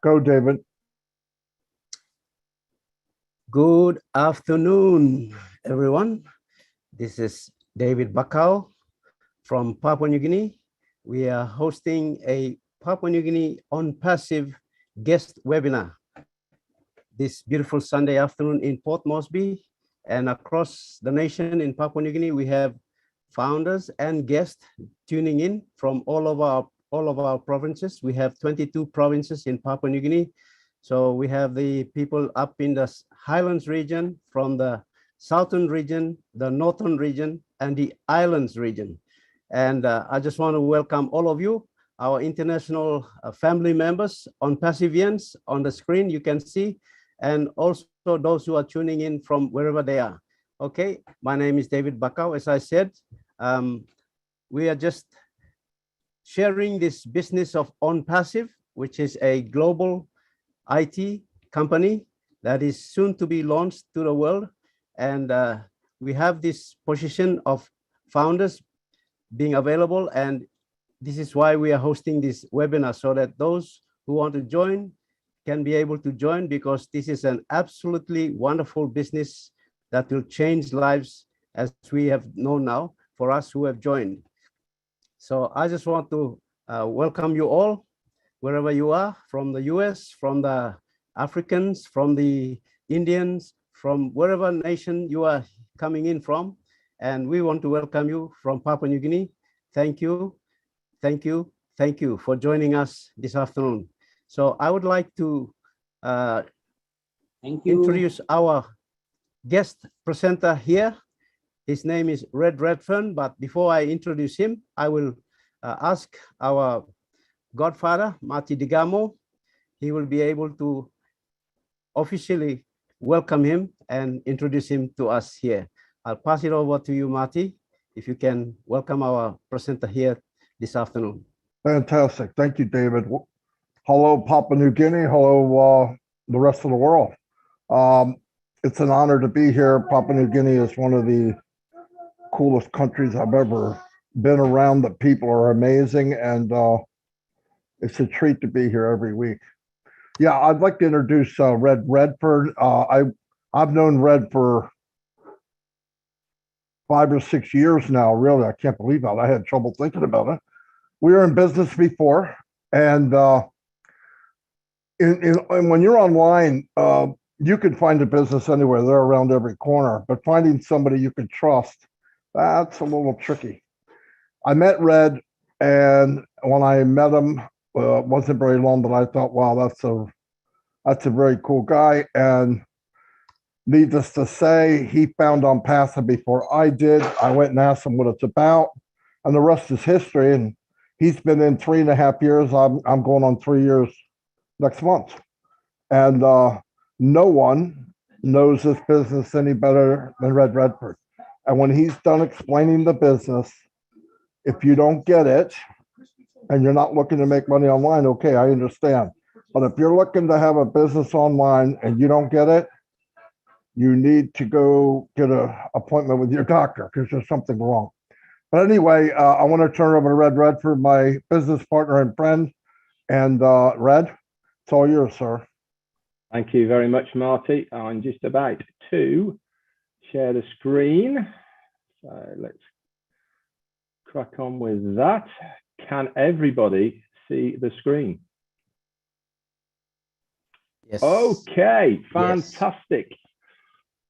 Go, David. Good afternoon, everyone. This is David Bakau from Papua New Guinea. We are hosting a Papua New Guinea OnPassive guest webinar this beautiful Sunday afternoon in Port Moresby, and across the nation in Papua New Guinea. We have founders and guests tuning in from all of our provinces. We have 22 provinces in Papua New Guinea. So we have the people up in the Highlands region, from the Southern region, the Northern region, and the Islands region. And I just want to welcome all of you, our international family members, OnPassivians on the screen, you can see, and also those who are tuning in from wherever they are. Okay, my name is David Bakau. As I said, we are just sharing this business of OnPassive, which is a global IT company that is soon to be launched to the world. And we have this position of founders being available. And this is why we are hosting this webinar, so that those who want to join can be able to join, because this is an absolutely wonderful business that will change lives, as we have known now, for us who have joined. So I just want to welcome you all, wherever you are, from the US, from the Africans, from the Indians, from wherever nation you are coming in from. And we want to welcome you from Papua New Guinea. Thank you, thank you, thank you for joining us this afternoon. So I would like to introduce our guest presenter here. His name is Red Redfern, but before I introduce him, I will ask our godfather, Marty Digamo. He will be able to officially welcome him and introduce him to us here. I'll pass it over to you, Marty, if you can welcome our presenter here this afternoon. Fantastic. Thank you, David. Hello, Papua New Guinea. Hello, the rest of the world. It's an honor to be here. Papua New Guinea is one of the coolest countries I've ever been around. The people are amazing, and it's a treat to be here every week. Yeah, I'd like to introduce Red Redford. I've known Red for 5 or 6 years now. Really, I can't believe that. I had trouble thinking about it. We were in business before, and when you're online, you can find a business anywhere. They're around every corner, but finding somebody you can trust, that's a little tricky. I met Red, and when I met him, it wasn't very long, but I thought, wow, that's a very cool guy. And needless to say, he found OnPassive before I did. I went and asked him what it's about, and the rest is history. And he's been in 3.5 years. I'm going on 3 years next month. And no one knows this business any better than Red Redford. And when he's done explaining the business, if you don't get it and you're not looking to make money online, okay, I understand. But if you're looking to have a business online and you don't get it, you need to go get an appointment with your doctor, because there's something wrong. But anyway, I want to turn it over to Red Redford, my business partner and friend. And Red, it's all yours, sir. Thank you very much, Marty. I'm just about to share the screen. So let's crack on with that. Can everybody see the screen? Yes. Okay, fantastic. Yes.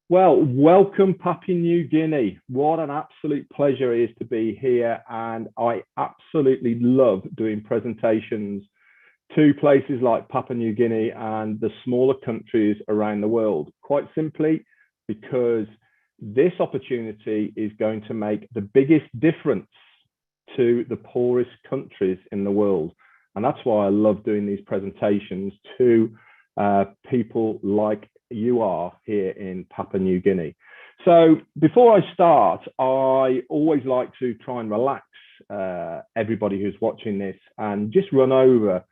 Well, welcome Papua New Guinea. What an absolute pleasure it is to be here. And I absolutely love doing presentations to places like Papua New Guinea and the smaller countries around the world. Quite simply, because this opportunity is going to make the biggest difference to the poorest countries in the world. And that's why I love doing these presentations to people like you are here in Papua New Guinea. So before I start, I always like to try and relax everybody who's watching this and just run over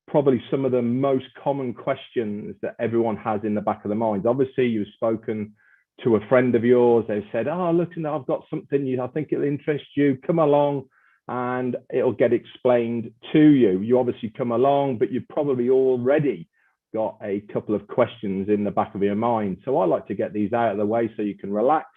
probably some of the most common questions that everyone has in the back of their minds. Obviously, you've spoken to a friend of yours. They've said, oh, look, I've got something, I think it'll interest you. Come along and it'll get explained to you. You obviously come along, but you've probably already got a couple of questions in the back of your mind. So I like to get these out of the way so you can relax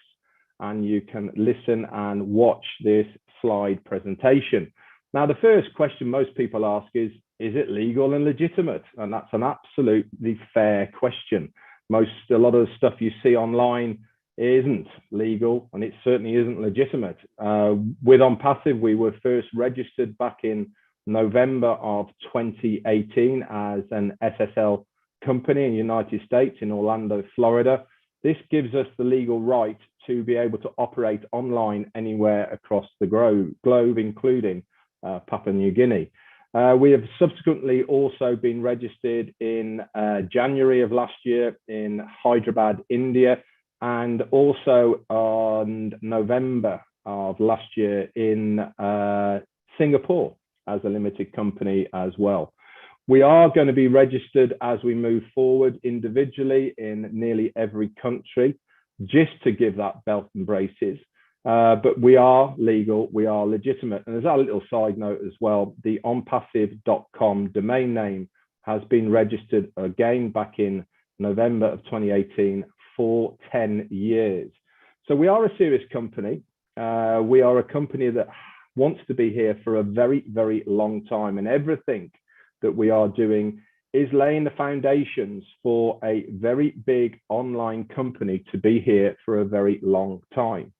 and you can listen and watch this slide presentation. Now, the first question most people ask is it legal and legitimate? And that's an absolutely fair question. A lot of the stuff you see online isn't legal, and it certainly isn't legitimate. With OnPassive, we were first registered back in November of 2018 as an SSL company in the United States in Orlando, Florida. This gives us the legal right to be able to operate online anywhere across the globe, including Papua New Guinea. We have subsequently also been registered in January of last year in Hyderabad, India, and also on November of last year in Singapore as a limited company as well. We are going to be registered as we move forward individually in nearly every country, just to give that belt and braces. But we are legal, we are legitimate. And there's a little side note as well, the onpassive.com domain name has been registered again back in November of 2018 for 10 years. So we are a serious company. We are a company that wants to be here for a very, very long time. And everything that we are doing is laying the foundations for a very big online company to be here for a very long time.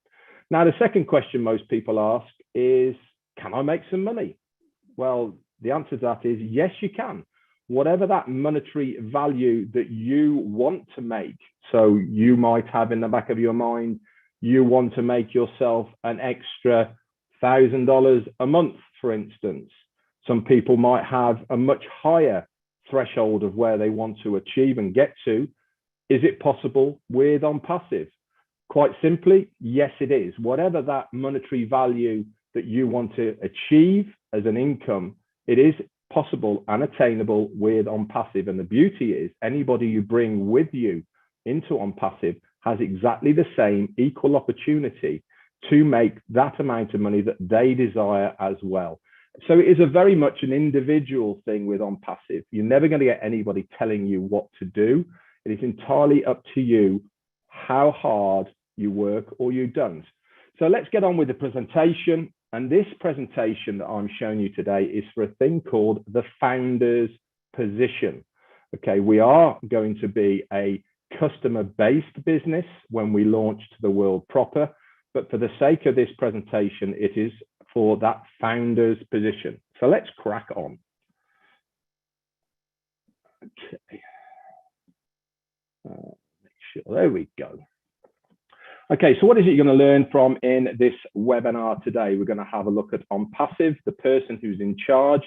Now, the second question most people ask is, can I make some money? Well, the answer to that is yes, you can. Whatever that monetary value that you want to make. So you might have in the back of your mind, you want to make yourself an extra $1,000 a month, for instance. Some people might have a much higher threshold of where they want to achieve and get to. Is it possible with OnPassive? Quite simply, yes, it is. Whatever that monetary value that you want to achieve as an income, it is possible and attainable with OnPassive. And the beauty is anybody you bring with you into OnPassive has exactly the same equal opportunity to make that amount of money that they desire as well. So it is a very much an individual thing with OnPassive. You're never going to get anybody telling you what to do. It is entirely up to you how hard you work or you don't. So let's get on with the presentation. And this presentation that I'm showing you today is for a thing called the founder's position. Okay, we are going to be a customer-based business when we launch to the world proper. But for the sake of this presentation, it is for that founder's position. So let's crack on. Okay. Make sure, there we go. Okay, so what is it you're going to learn from in this webinar today? We're going to have a look at OnPassive, the person who's in charge.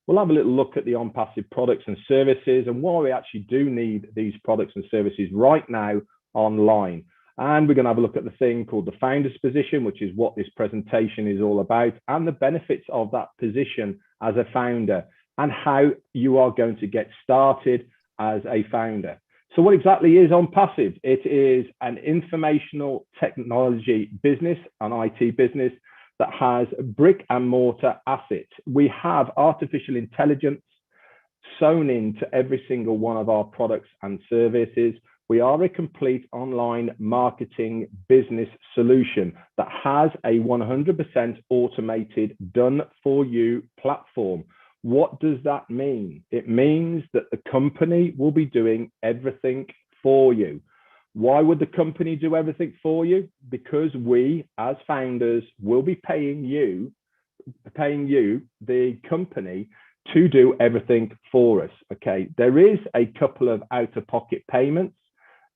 We'll have a little look at the OnPassive products and services and why we actually do need these products and services right now online. And we're going to have a look at the thing called the founder's position, which is what this presentation is all about, and the benefits of that position as a founder and how you are going to get started as a founder. So what exactly is OnPassive? It is an informational technology business, an IT business that has brick and mortar assets. We have artificial intelligence sewn into every single one of our products and services. We are a complete online marketing business solution that has a 100% automated done for you platform. What does that mean? It means that the company will be doing everything for you. Why would the company do everything for you? Because we, as founders, will be paying you, the company, to do everything for us. Okay, there is a couple of out-of-pocket payments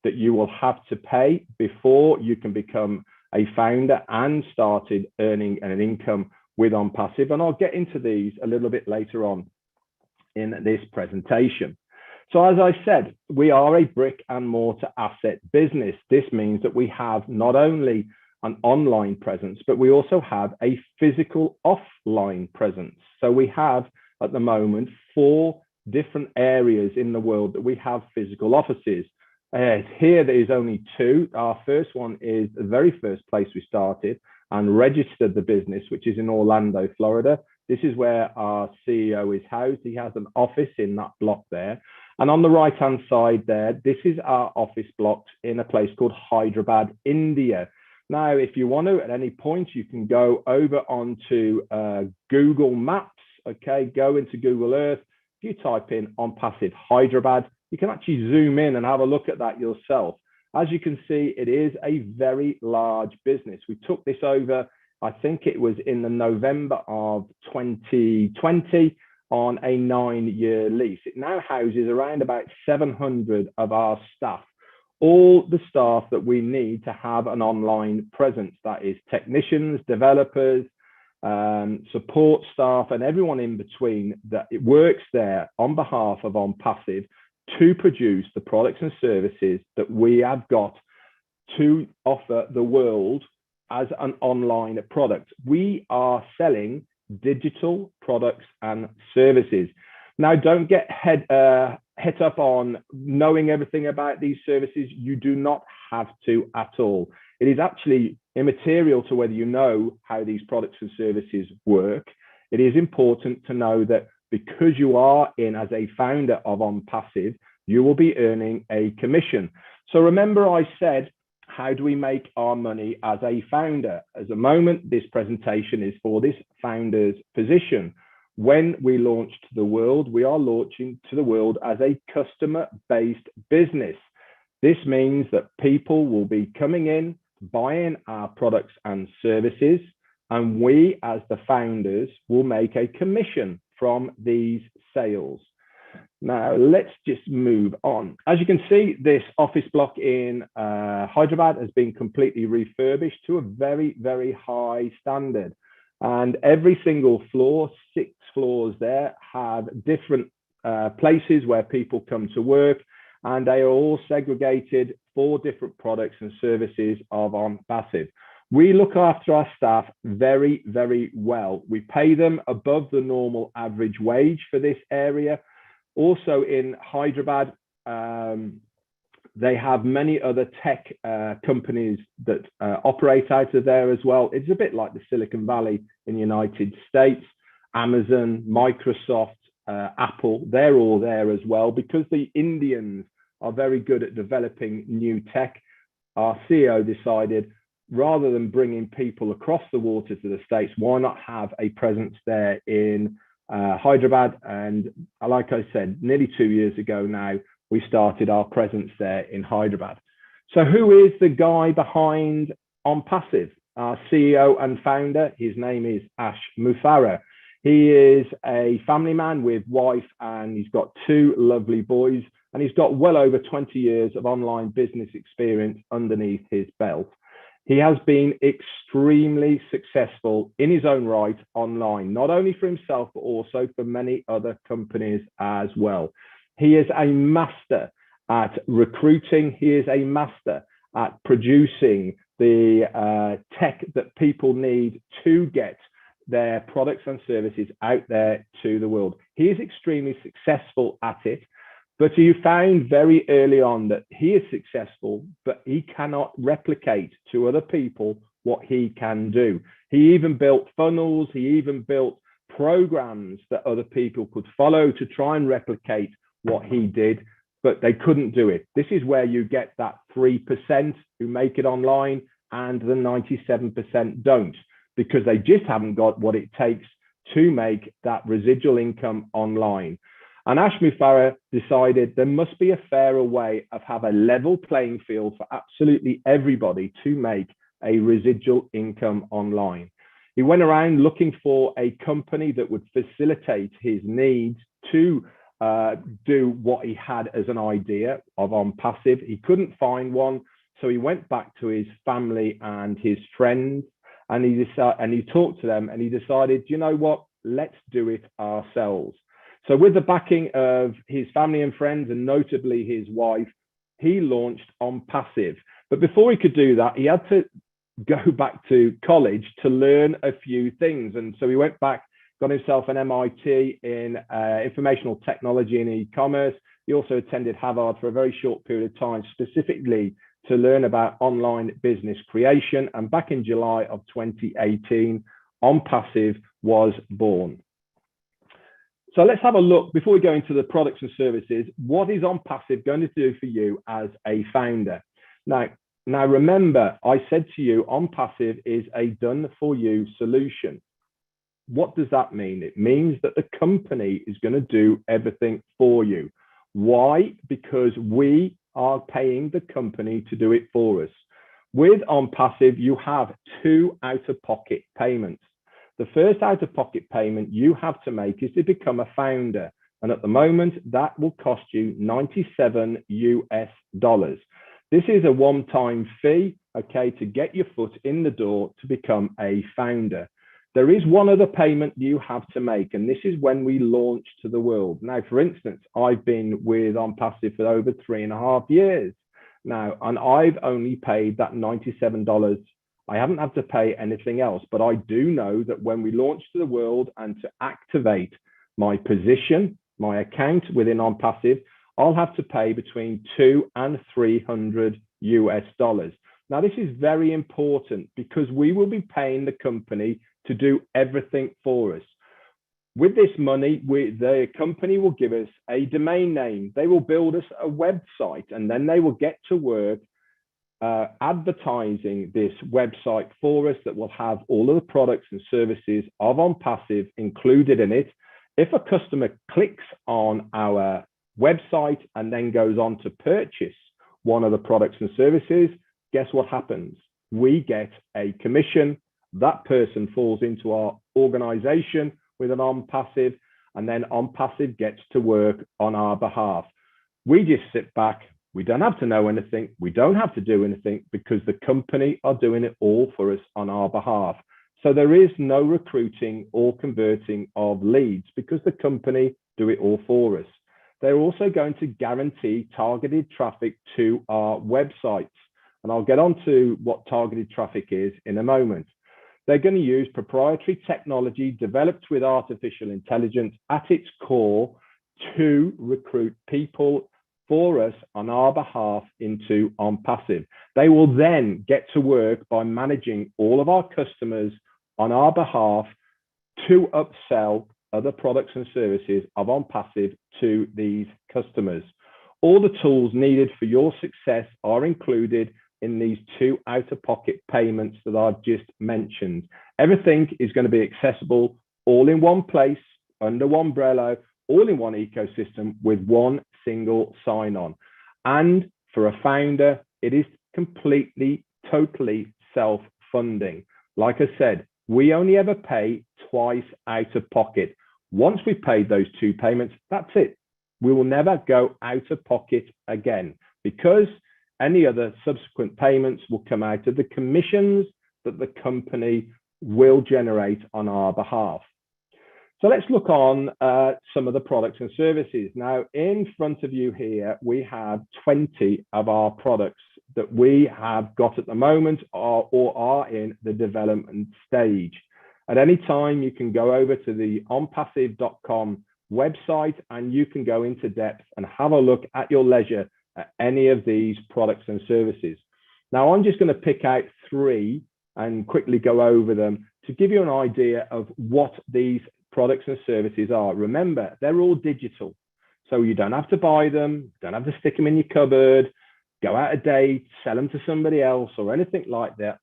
that you will have to pay before you can become a founder and started earning an income with OnPassive. And I'll get into these a little bit later on in this presentation. So as I said, we are a brick and mortar asset business. This means that we have not only an online presence, but we also have a physical offline presence. So we have at the moment 4 different areas in the world that we have physical offices. Here there is only 2. Our first one is the very first place we started and registered the business, which is in Orlando, Florida. This is where our CEO is housed. He has an office in that block there. And on the right-hand side there, this is our office blocks in a place called Hyderabad, India. Now, if you want to, at any point, you can go over onto Google Maps, okay? Go into Google Earth. If you type in OnPassive Hyderabad, you can actually zoom in and have a look at that yourself. As you can see, it is a very large business. We took this over, I think it was in the November of 2020 on a 9-year lease. It now houses around about 700 of our staff, all the staff that we need to have an online presence. That is technicians, developers, support staff, and everyone in between that it works there on behalf of OnPassive to produce the products and services that we have got to offer the world as an online product. We are selling digital products and services. Now, don't get head up on knowing everything about these services. You do not have to at all. It is actually immaterial to whether you know how these products and services work. It is important to know that because you are in as a founder of OnPassive, you will be earning a commission. So remember I said, how do we make our money as a founder? At the moment, this presentation is for this founder's position. When we launch to the world, we are launching to the world as a customer-based business. This means that people will be coming in, buying our products and services, and we as the founders will make a commission from these sales. Now, let's just move on. As you can see, this office block in Hyderabad has been completely refurbished to a very, very high standard. And every single floor, 6 floors there, have different places where people come to work, and they are all segregated for different products and services of OnPassive. We look after our staff very, very well. We pay them above the normal average wage for this area. Also in Hyderabad, they have many other tech companies that operate out of there as well. It's a bit like the Silicon Valley in the United States. Amazon, Microsoft, Apple, they're all there as well because the Indians are very good at developing new tech. Our CEO decided, rather than bringing people across the water to the States, why not have a presence there in Hyderabad? And like I said, nearly 2 years ago now, we started our presence there in Hyderabad. So who is the guy behind OnPassive? Our CEO and founder, his name is Ash Mufareh. He is a family man with wife, and he's got 2 lovely boys, and he's got well over 20 years of online business experience underneath his belt. He has been extremely successful in his own right online, not only for himself, but also for many other companies as well. He is a master at recruiting. He is a master at producing the tech that people need to get their products and services out there to the world. He is extremely successful at it. But he found very early on that he is successful, but he cannot replicate to other people what he can do. He even built funnels. He even built programs that other people could follow to try and replicate what he did, but they couldn't do it. This is where you get that 3% who make it online and the 97% don't, because they just haven't got what it takes to make that residual income online. And Ash Mufareh decided there must be a fairer way of have a level playing field for absolutely everybody to make a residual income online. He went around looking for a company that would facilitate his needs to do what he had as an idea of OnPassive. He couldn't find one, so he went back to his family and his friends, and he talked to them, and he decided, you know what, let's do it ourselves. So with the backing of his family and friends, and notably his wife, he launched OnPassive. But before he could do that, he had to go back to college to learn a few things. And so he went back, got himself an MIT in informational technology and e-commerce. He also attended Harvard for a very short period of time, specifically to learn about online business creation. And back in July of 2018, OnPassive was born. So let's have a look, before we go into the products and services, what is OnPassive going to do for you as a founder? Now remember, I said to you, OnPassive is a done-for-you solution. What does that mean? It means that the company is going to do everything for you. Why? Because we are paying the company to do it for us. With OnPassive, you have 2 out-of-pocket payments. The first out-of-pocket payment you have to make is to become a founder. And at the moment, that will cost you $97 US. This is a one-time fee, okay, to get your foot in the door to become a founder. There is one other payment you have to make, and this is when we launch to the world. Now, for instance, I've been with OnPassive for over 3.5 years now, and I've only paid that $97. I haven't had to pay anything else, but I do know that when we launch to the world and to activate my position, my account within OnPassive, I'll have to pay between $200 and $300 US. Now, this is very important because we will be paying the company to do everything for us. With this money, the company will give us a domain name. They will build us a website, and then they will get to work advertising this website for us that will have all of the products and services of OnPassive included in it. If a customer clicks on our website and then goes on to purchase one of the products and services, guess what happens? We get a commission. That person falls into our organization with an OnPassive, and then OnPassive gets to work on our behalf. We just sit back. We don't have to know anything. We don't have to do anything because the company are doing it all for us on our behalf. So there is no recruiting or converting of leads because the company do it all for us. They're also going to guarantee targeted traffic to our websites. And I'll get on to what targeted traffic is in a moment. They're going to use proprietary technology developed with artificial intelligence at its core to recruit people for us on our behalf into OnPassive. They will then get to work by managing all of our customers on our behalf to upsell other products and services of OnPassive to these customers. All the tools needed for your success are included in these 2 out-of-pocket payments that I've just mentioned. Everything is going to be accessible all in one place, under one umbrella, all in one ecosystem with one single sign-on. And for a founder, it is completely, totally self-funding. Like I said, we only ever pay twice out of pocket. Once we've paid those 2 payments, that's it. We will never go out of pocket again because any other subsequent payments will come out of the commissions that the company will generate on our behalf. So let's look on some of the products and services. Now, in front of you here, we have 20 of our products that we have got at the moment or are in the development stage. At any time, you can go over to the onpassive.com website and you can go into depth and have a look at your leisure at any of these products and services. Now, I'm just going to pick out 3 and quickly go over them to give you an idea of what these products and services are. Remember, they're all digital, so you don't have to buy them, don't have to stick them in your cupboard, go out a date, sell them to somebody else or anything like that.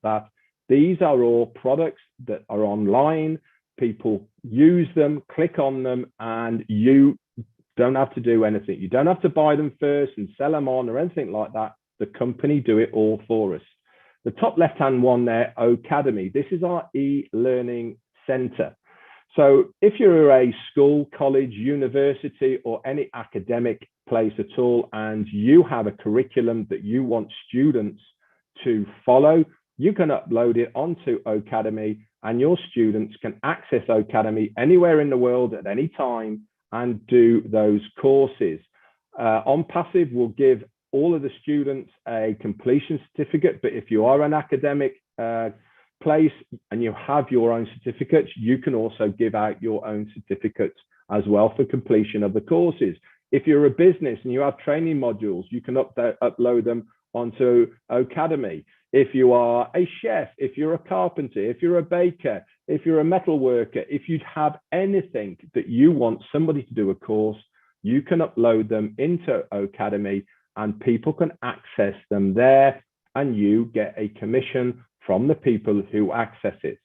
These are all products that are online. People use them, click on them, and you don't have to do anything. You don't have to buy them first and sell them on or anything like that. The company do it all for us. The top left-hand one there, Academy. This is our e-learning center. So if you're a school, college, university, or any academic place at all, and you have a curriculum that you want students to follow, you can upload it onto Academy and your students can access Academy anywhere in the world at any time and do those courses. OnPassive will give all of the students a completion certificate, but if you are an academic place and you have your own certificates, you can also give out your own certificates as well for completion of the courses. If you're a business and you have training modules, you can upload them onto Academy. If you are a chef, if you're a carpenter, if you're a baker, if you're a metal worker, if you'd have anything that you want somebody to do a course, you can upload them into Ocademy and people can access them there, and you get a commission from the people who access it.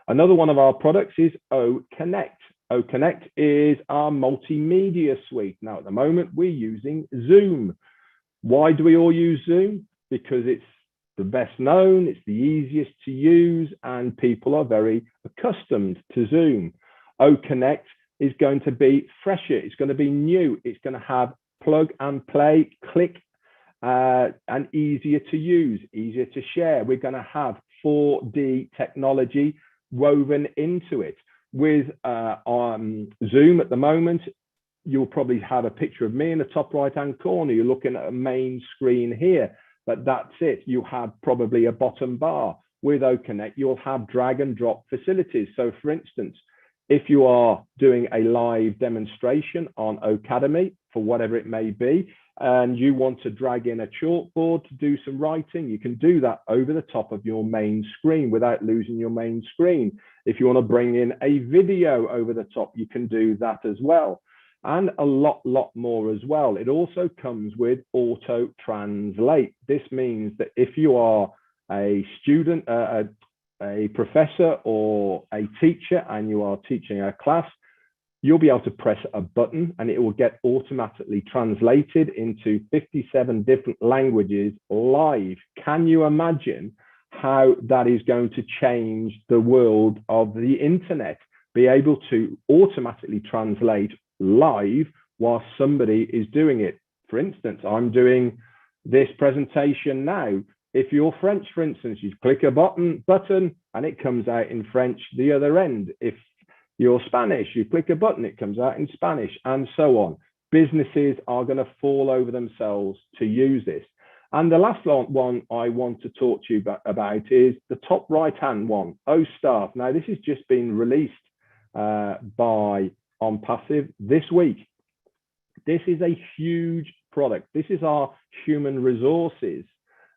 Another one of our products is OConnect. OConnect is our multimedia suite. Now, at the moment, we're using Zoom. Why do we all use Zoom? Because it's the best known, it's the easiest to use, and people are very accustomed to Zoom. OConnect is going to be fresher, it's going to be new, it's going to have plug and play, click, and easier to use, easier to share. We're going to have 4D technology woven into it. With Zoom at the moment, you'll probably have a picture of me in the top right hand corner. You're looking at a main screen here, but that's it. You have probably a bottom bar. With OConnect, you'll have drag and drop facilities. So for instance, if you are doing a live demonstration on Ocademy for whatever it may be, and you want to drag in a chalkboard to do some writing, you can do that over the top of your main screen without losing your main screen. If you want to bring in a video over the top, you can do that as well. And a lot more as well. It also comes with auto translate. This means that if you are a student, a professor or a teacher, and you are teaching a class, you'll be able to press a button and it will get automatically translated into 57 different languages live. Can you imagine how that is going to change the world of the internet? Be able to automatically translate live while somebody is doing it. For instance, I'm doing this presentation now. If you're French, for instance, you click a button and it comes out in French the other end. If you're Spanish, you click a button, it comes out in Spanish, and so on. Businesses are going to fall over themselves to use this. And the last one I want to talk to you about is the top right-hand one, OStaff. Now, this has just been released by OnPassive this week. This is a huge product. This is our human resources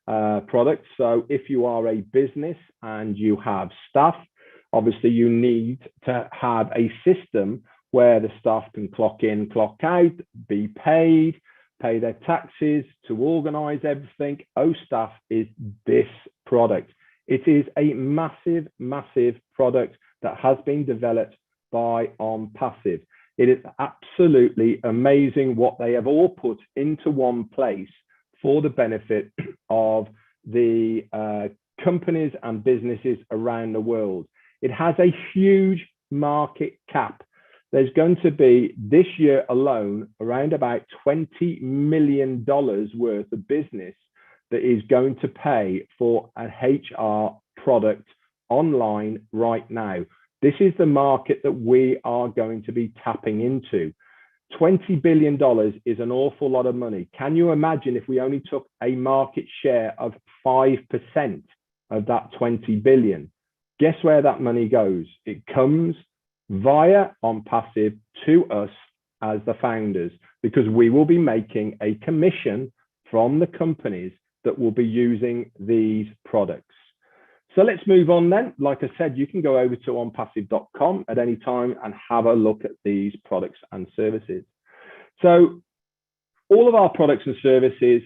product. So if you are a business and you have staff, obviously you need to have a system where the staff can clock in, clock out, be paid, pay their taxes, to organize everything. OStaff is this product. It is a massive product that has been developed by OnPassive. It is absolutely amazing what they have all put into one place for the benefit of the companies and businesses around the world. It has a huge market cap. There's going to be, this year alone, around about $20 million worth of business that is going to pay for an HR product online right now. This is the market that we are going to be tapping into. $20 billion is an awful lot of money. Can you imagine if we only took a market share of 5% of that 20 billion? Guess where that money goes? It comes via OnPassive to us as the founders, because we will be making a commission from the companies that will be using these products. So let's move on then. Like I said, you can go over to onpassive.com at any time and have a look at these products and services. So all of our products and services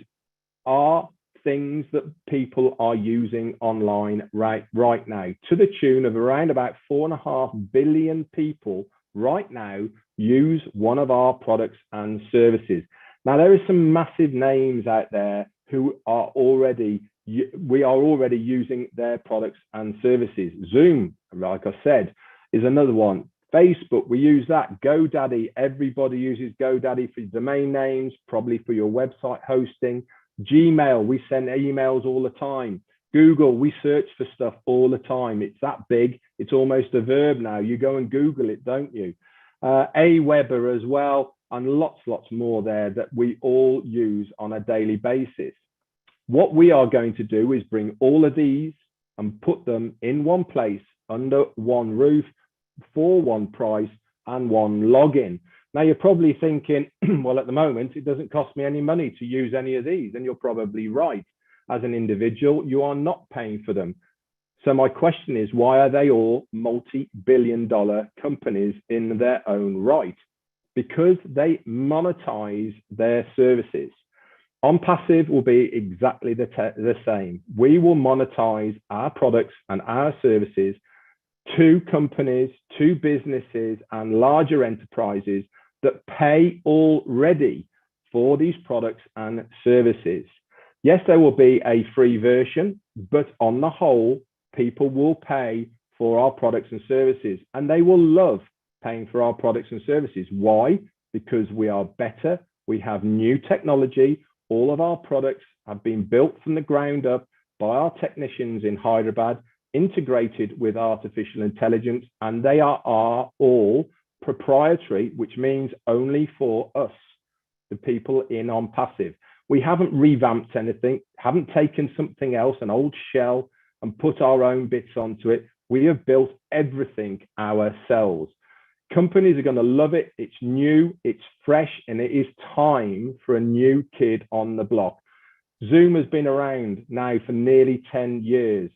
are things that people are using online right now, to the tune of around about 4.5 billion people right now use one of our products and services. Now, there are some massive names out there who are already, we are already using their products and services. Zoom, like I said, is another one. Facebook, we use that. GoDaddy, everybody uses GoDaddy for domain names, probably for your website hosting. Gmail, we send emails all the time. Google, we search for stuff all the time. It's that big, it's almost a verb now. You go and Google it, don't you? Aweber as well, and lots more there that we all use on a daily basis. What we are going to do is bring all of these and put them in one place under one roof for one price and one login. Now, you're probably thinking, well, at the moment, it doesn't cost me any money to use any of these. And you're probably right. As an individual, you are not paying for them. So my question is, why are they all multi-billion-dollar companies in their own right? Because they monetize their services. OnPassive will be exactly the same. We will monetize our products and our services to companies, to businesses, and larger enterprises that pay already for these products and services. Yes, there will be a free version, but on the whole, people will pay for our products and services, and they will love paying for our products and services. Why? Because we are better. We have new technology. All of our products have been built from the ground up by our technicians in Hyderabad, integrated with artificial intelligence, and they are all proprietary, which means only for us, the people in OnPassive. We haven't revamped anything, haven't taken something else, an old shell, and put our own bits onto it. We have built everything ourselves. Companies are going to love it. It's new, it's fresh, and it is time for a new kid on the block. Zoom has been around now for nearly 10 years.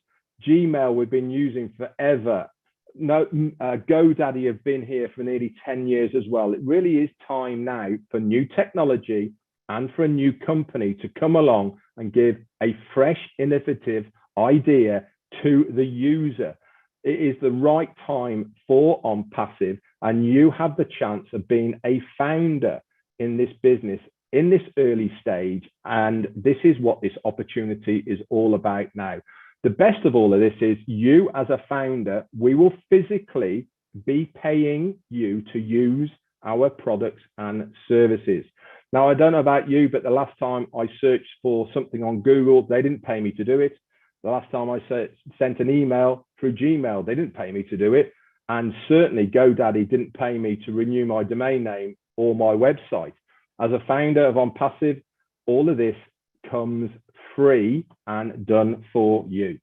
Gmail we've been using forever. GoDaddy have been here for nearly 10 years as well. It really is time now for new technology and for a new company to come along and give a fresh, innovative idea to the user. It is the right time for OnPassive, and you have the chance of being a founder in this business in this early stage. And this is what this opportunity is all about now. The best of all of this is you as a founder, we will physically be paying you to use our products and services. Now, I don't know about you, but the last time I searched for something on Google, they didn't pay me to do it. The last time I sent an email through Gmail, they didn't pay me to do it. And certainly GoDaddy didn't pay me to renew my domain name or my website. As a founder of OnPassive, all of this comes free and done for you.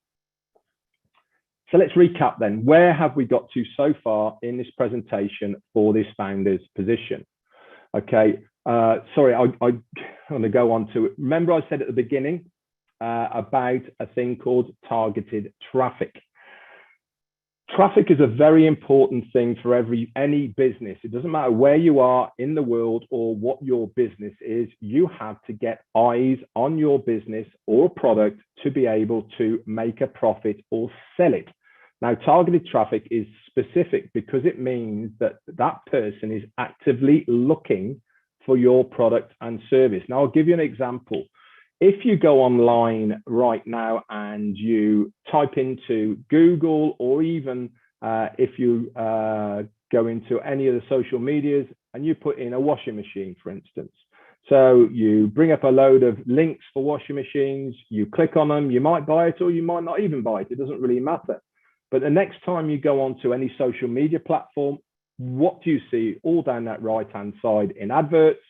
So let's recap then. Where have we got to so far in this presentation for this founder's position? Okay, sorry, I want to go on to it. Remember I said at the beginning about a thing called targeted traffic. Traffic is a very important thing for any business. It doesn't matter where you are in the world or what your business is, you have to get eyes on your business or product to be able to make a profit or sell it. Now, targeted traffic is specific because it means that that person is actively looking for your product and service. Now, I'll give you an example. If you go online right now and you type into Google, or even if you go into any of the social medias and you put in a washing machine, for instance. So you bring up a load of links for washing machines, you click on them, you might buy it or you might not even buy it. It doesn't really matter. But the next time you go onto any social media platform, what do you see all down that right-hand side in adverts?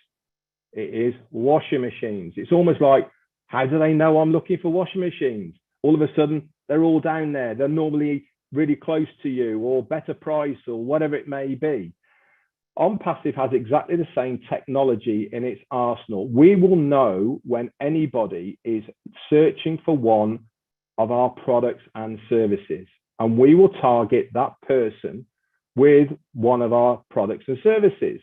It is washing machines. It's almost like, how do they know I'm looking for washing machines? All of a sudden, they're all down there. They're normally really close to you or better price or whatever it may be. OnPassive has exactly the same technology in its arsenal. We will know when anybody is searching for one of our products and services, and we will target that person with one of our products and services.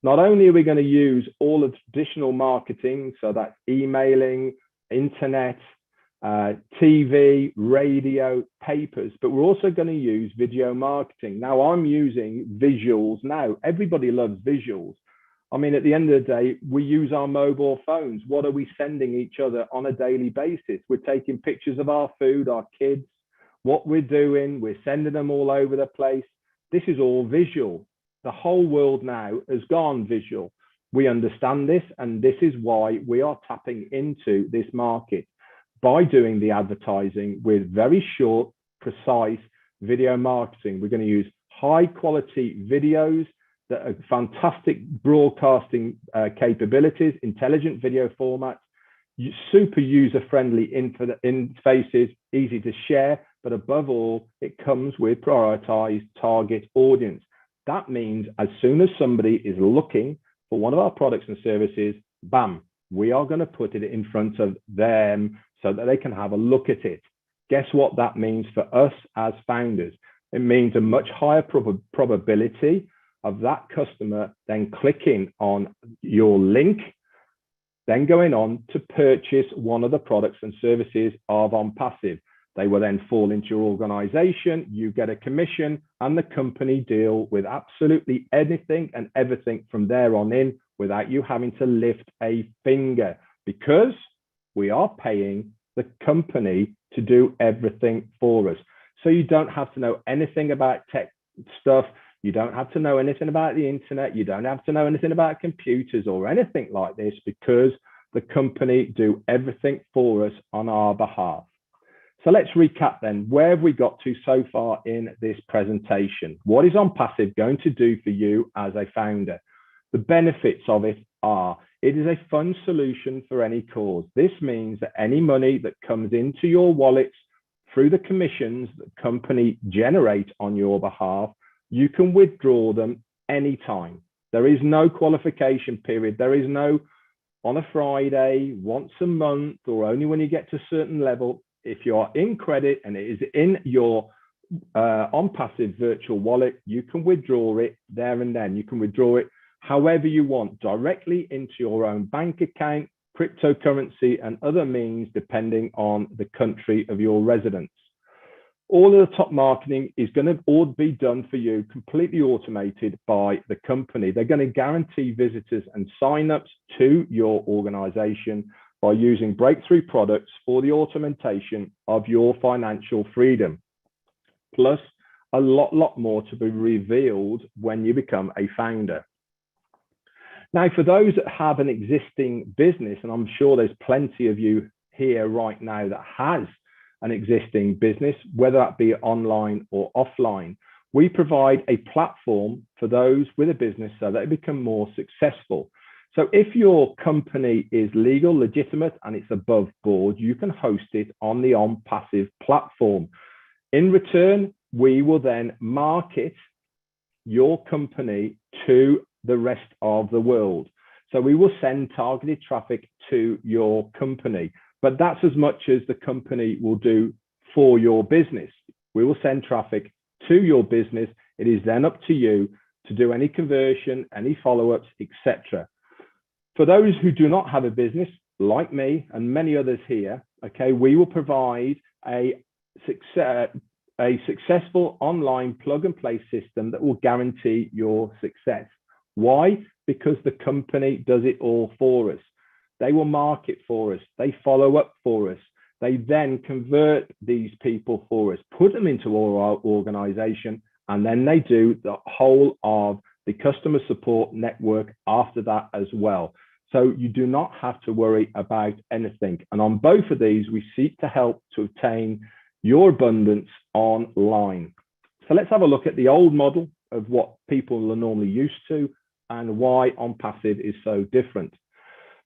Not only are we going to use all of the traditional marketing, so that's emailing, internet, TV, radio, papers, but we're also going to use video marketing. Now, I'm using visuals now. Everybody loves visuals. I mean, at the end of the day, we use our mobile phones. What are we sending each other on a daily basis? We're taking pictures of our food, our kids, what we're doing. We're sending them all over the place. This is all visual. The whole world now has gone visual. We understand this, and this is why we are tapping into this market by doing the advertising with very short, precise video marketing. We're going to use high quality videos that are fantastic broadcasting capabilities, intelligent video formats, super user-friendly interfaces, easy to share, but above all, it comes with prioritized target audience. That means as soon as somebody is looking for one of our products and services, bam, we are going to put it in front of them so that they can have a look at it. Guess what that means for us as founders? It means a much higher probability of that customer then clicking on your link, then going on to purchase one of the products and services of OnPassive. They will then fall into your organization, you get a commission, and the company deal with absolutely anything and everything from there on in without you having to lift a finger, because we are paying the company to do everything for us. So you don't have to know anything about tech stuff. You don't have to know anything about the internet. You don't have to know anything about computers or anything like this, because the company do everything for us on our behalf. So let's recap then. Where have we got to so far in this presentation? What is OnPassive going to do for you as a founder? The benefits of it are, it is a fund solution for any cause. This means that any money that comes into your wallets through the commissions that the company generate on your behalf, you can withdraw them anytime. There is no qualification period. There is no on a Friday, once a month, or only when you get to a certain level. If you are in credit and it is in your OnPassive virtual wallet, you can withdraw it there and then. You can withdraw it however you want, directly into your own bank account, cryptocurrency, and other means, depending on the country of your residence. All of the top marketing is going to all be done for you, completely automated by the company. They're going to guarantee visitors and signups to your organization by using breakthrough products for the automation of your financial freedom. Plus, a lot more to be revealed when you become a founder. Now, for those that have an existing business, and I'm sure there's plenty of you here right now that has an existing business, whether that be online or offline, we provide a platform for those with a business so that they become more successful. So if your company is legal, legitimate, and it's above board, you can host it on the OnPassive platform. In return, we will then market your company to the rest of the world. So we will send targeted traffic to your company, but that's as much as the company will do for your business. We will send traffic to your business. It is then up to you to do any conversion, any follow-ups, etc. For those who do not have a business, like me and many others here, okay, we will provide a successful online plug-and-play system that will guarantee your success. Why? Because the company does it all for us. They will market for us. They follow up for us. They then convert these people for us, put them into our organization, and then they do the whole of the customer support network after that as well. So you do not have to worry about anything. And on both of these, we seek to help to obtain your abundance online. So let's have a look at the old model of what people are normally used to and why OnPassive is so different.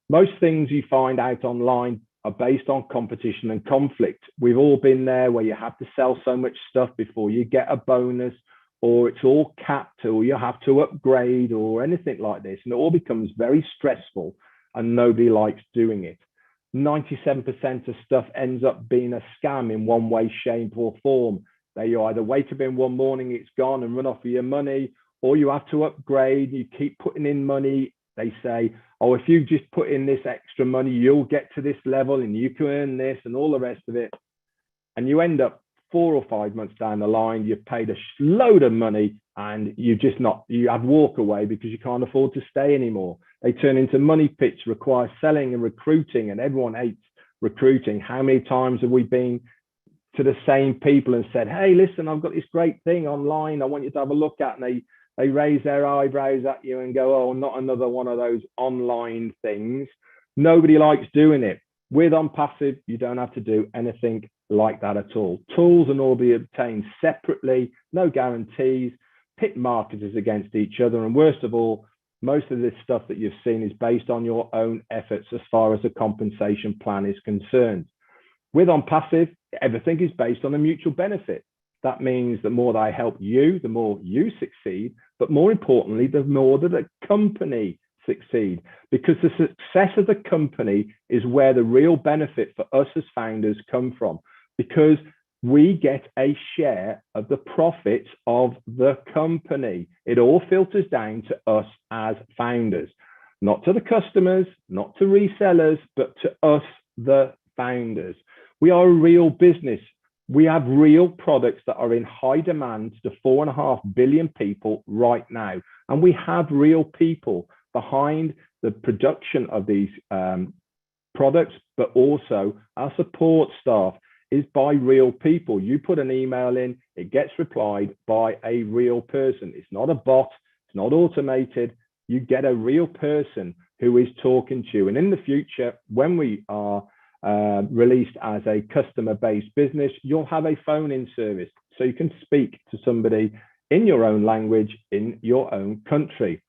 Most things you find out online are based on competition and conflict. We've all been there, where you have to sell so much stuff before you get a bonus, or it's all capped, or you have to upgrade, or anything like this. And it all becomes very stressful and nobody likes doing it. 97% of stuff ends up being a scam in one way, shape, or form. You either wake up in one morning, it's gone, and run off with your money, or you have to upgrade, you keep putting in money. They say, oh, if you just put in this extra money, you'll get to this level and you can earn this and all the rest of it. And you end up 4 or 5 months down the line, you've paid a load of money and you have walk away because you can't afford to stay anymore. They turn into money pits, require selling and recruiting, and everyone hates recruiting. How many times have we been to the same people and said, hey, listen, I've got this great thing online I want you to have a look at, and they raise their eyebrows at you and go, oh, not another one of those online things. Nobody likes doing it. With OnPassive, you don't have to do anything like that at all. Tools and all be obtained separately, no guarantees, pit marketers against each other. And worst of all, most of this stuff that you've seen is based on your own efforts as far as the compensation plan is concerned. With OnPassive, everything is based on a mutual benefit. That means the more that I help you, the more you succeed, but more importantly, the more that the company succeed, because the success of the company is where the real benefit for us as founders come from. Because we get a share of the profits of the company. It all filters down to us as founders, not to the customers, not to resellers, but to us, the founders. We are a real business. We have real products that are in high demand to 4.5 billion people right now. And we have real people behind the production of these products, but also our support staff is by real people. You put an email in, it gets replied by a real person. It's not a bot, it's not automated. You get a real person who is talking to you. And in the future, when we are released as a customer-based business, you'll have a phone-in service. So you can speak to somebody in your own language, in your own country.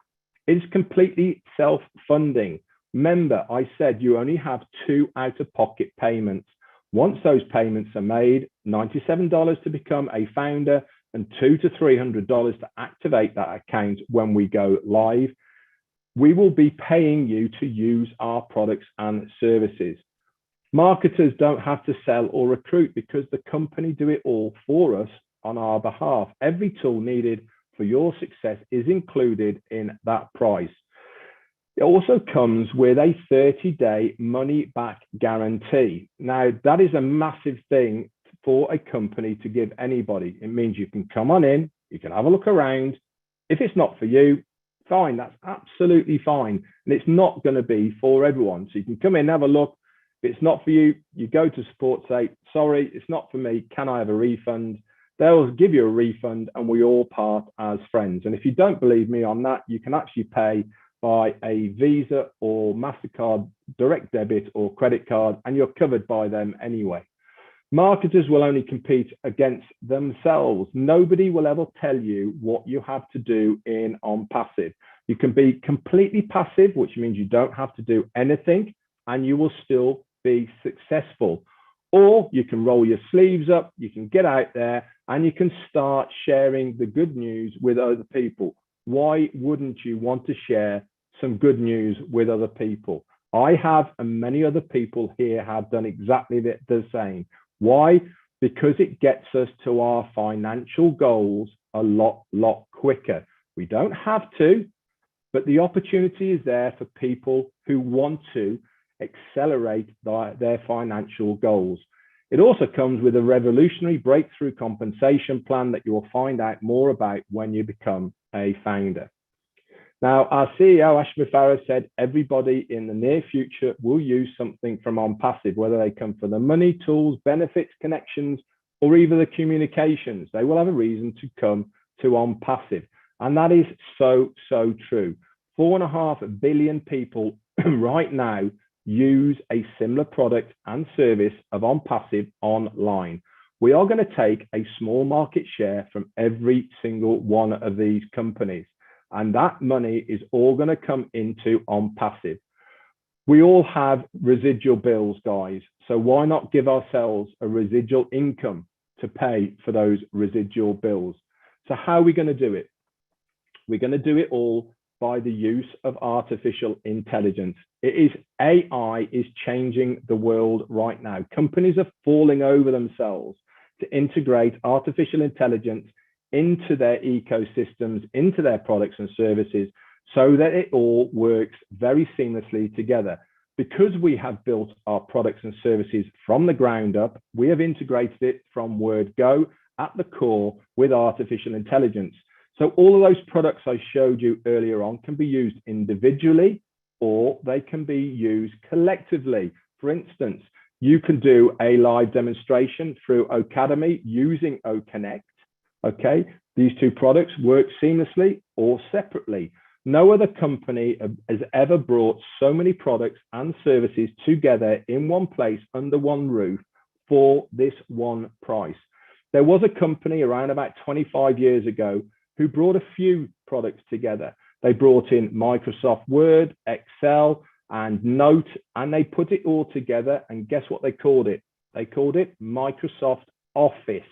It's completely self-funding. Remember, I said you only have 2 out-of-pocket payments. Once those payments are made, $97 to become a founder and $200 to $300 to activate that account when we go live, we will be paying you to use our products and services. Marketers don't have to sell or recruit because the company do it all for us on our behalf. Every tool needed for your success is included in that price. It also comes with a 30-day money-back guarantee. Now, that is a massive thing for a company to give anybody. It means you can come on in, you can have a look around. If it's not for you, fine, that's absolutely fine. And it's not going to be for everyone. So you can come in, have a look. If it's not for you, you go to support, say, sorry, it's not for me. Can I have a refund? They'll give you a refund and we all part as friends. And if you don't believe me on that, you can actually pay by a Visa or MasterCard direct debit or credit card, and you're covered by them anyway. Marketers will only compete against themselves. Nobody will ever tell you what you have to do in OnPassive. You can be completely passive, which means you don't have to do anything, and you will still be successful. Or you can roll your sleeves up, you can get out there, and you can start sharing the good news with other people. Why wouldn't you want to share some good news with other people? I have, and many other people here have done exactly the same. Why? Because it gets us to our financial goals a lot quicker. We don't have to, but the opportunity is there for people who want to accelerate their financial goals. It also comes with a revolutionary breakthrough compensation plan that you will find out more about when you become a founder. Now, our CEO, Ashmi Farah, said everybody in the near future will use something from OnPassive, whether they come for the money, tools, benefits, connections, or even the communications. They will have a reason to come to OnPassive. And that is so true. 4.5 billion people right now use a similar product and service of OnPassive online. We are going to take a small market share from every single one of these companies. And that money is all going to come into OnPassive. We all have residual bills, guys. So why not give ourselves a residual income to pay for those residual bills? So how are we going to do it? We're going to do it all by the use of artificial intelligence. AI is changing the world right now. Companies are falling over themselves to integrate artificial intelligence into their ecosystems, into their products and services, so that it all works very seamlessly together. Because we have built our products and services from the ground up, we have integrated it from word go at the core with artificial intelligence. So all of those products I showed you earlier on can be used individually, or they can be used collectively. For instance, you can do a live demonstration through Ocademy using OConnect. Okay, these two products work seamlessly or separately. No other company has ever brought so many products and services together in one place under one roof for this one price. There was a company around about 25 years ago who brought a few products together. They brought in Microsoft Word, Excel, and Note, and they put it all together. And guess what they called it? They called it Microsoft Office.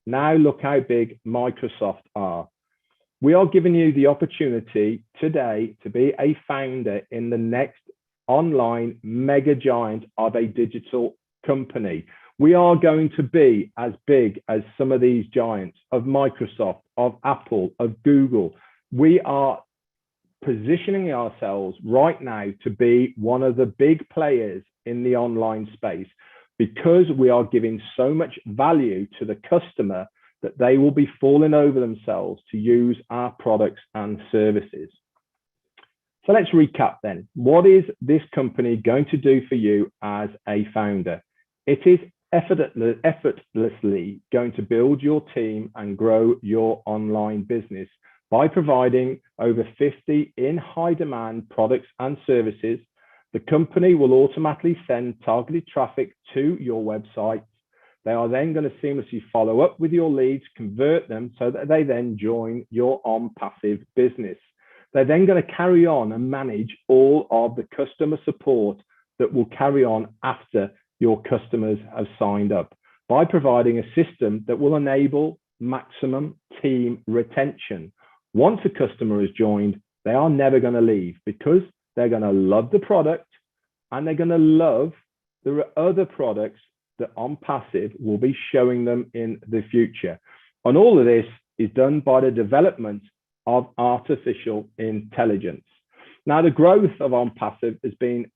Now look how big Microsoft are. We are giving you the opportunity today to be a founder in the next online mega giant of a digital company. We are going to be as big as some of these giants of Microsoft, of Apple, of Google. We are positioning ourselves right now to be one of the big players in the online space because we are giving so much value to the customer that they will be falling over themselves to use our products and services. So let's recap then. What is this company going to do for you as a founder? It is effortlessly going to build your team and grow your online business by providing over 50 in high demand products and services. The company will automatically send targeted traffic to your website. They are then going to seamlessly follow up with your leads, convert them so that they then join your OnPassive business. They're then going to carry on and manage all of the customer support that will carry on after your customers have signed up by providing a system that will enable maximum team retention. Once a customer has joined, they are never going to leave because they're going to love the product and they're going to love the other products that OnPassive will be showing them in the future. And all of this is done by the development of artificial intelligence. Now, the growth of OnPassive has been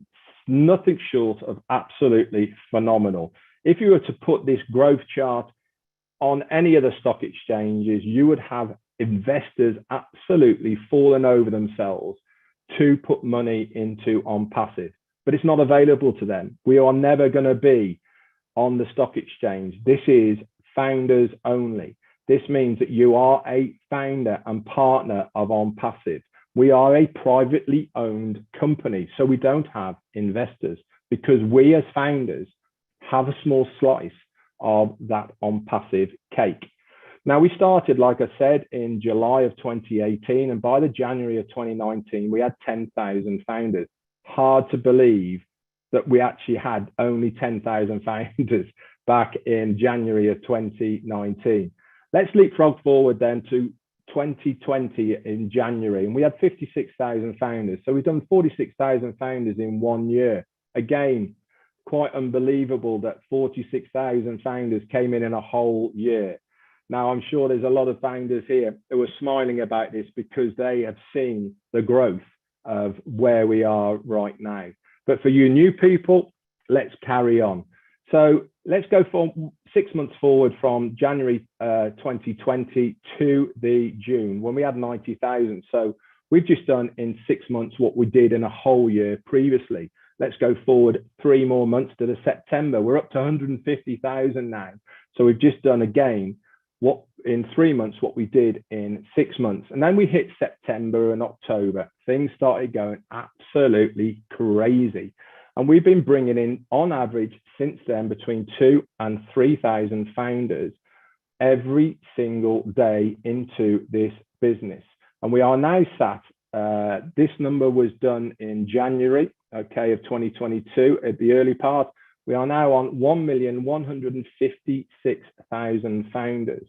nothing short of absolutely phenomenal. If you were to put this growth chart on any of the stock exchanges, you would have investors absolutely falling over themselves to put money into OnPassive, but it's not available to them. We are never going to be on the stock exchange. This is founders only. This means that you are a founder and partner of OnPassive. We are a privately owned company, so we don't have investors because we as founders have a small slice of that OnPassive cake. Now, we started, like I said, in July of 2018, and by the January of 2019, we had 10,000 founders. Hard to believe that we actually had only 10,000 founders back in January of 2019. Let's leapfrog forward then to 2020 in January, and we had 56,000 founders. So we've done 46,000 founders in 1 year. Again, quite unbelievable that 46,000 founders came in a whole year. Now, I'm sure there's a lot of founders here who are smiling about this because they have seen the growth of where we are right now. But for you new people, let's carry on. So let's go from 6 months forward from January 2020 to the June when we had 90,000. So we've just done in 6 months what we did in a whole year previously. Let's go forward 3 more months to the September. We're up to 150,000 now. So we've just done again what in 3 months what we did in 6 months. And then we hit September and October. Things started going absolutely crazy. And we've been bringing in, on average, since then, between 2,000 and 3,000 founders every single day into this business. And we are now sat, this number was done in January, okay, of 2022 at the early part. We are now on 1,156,000 founders.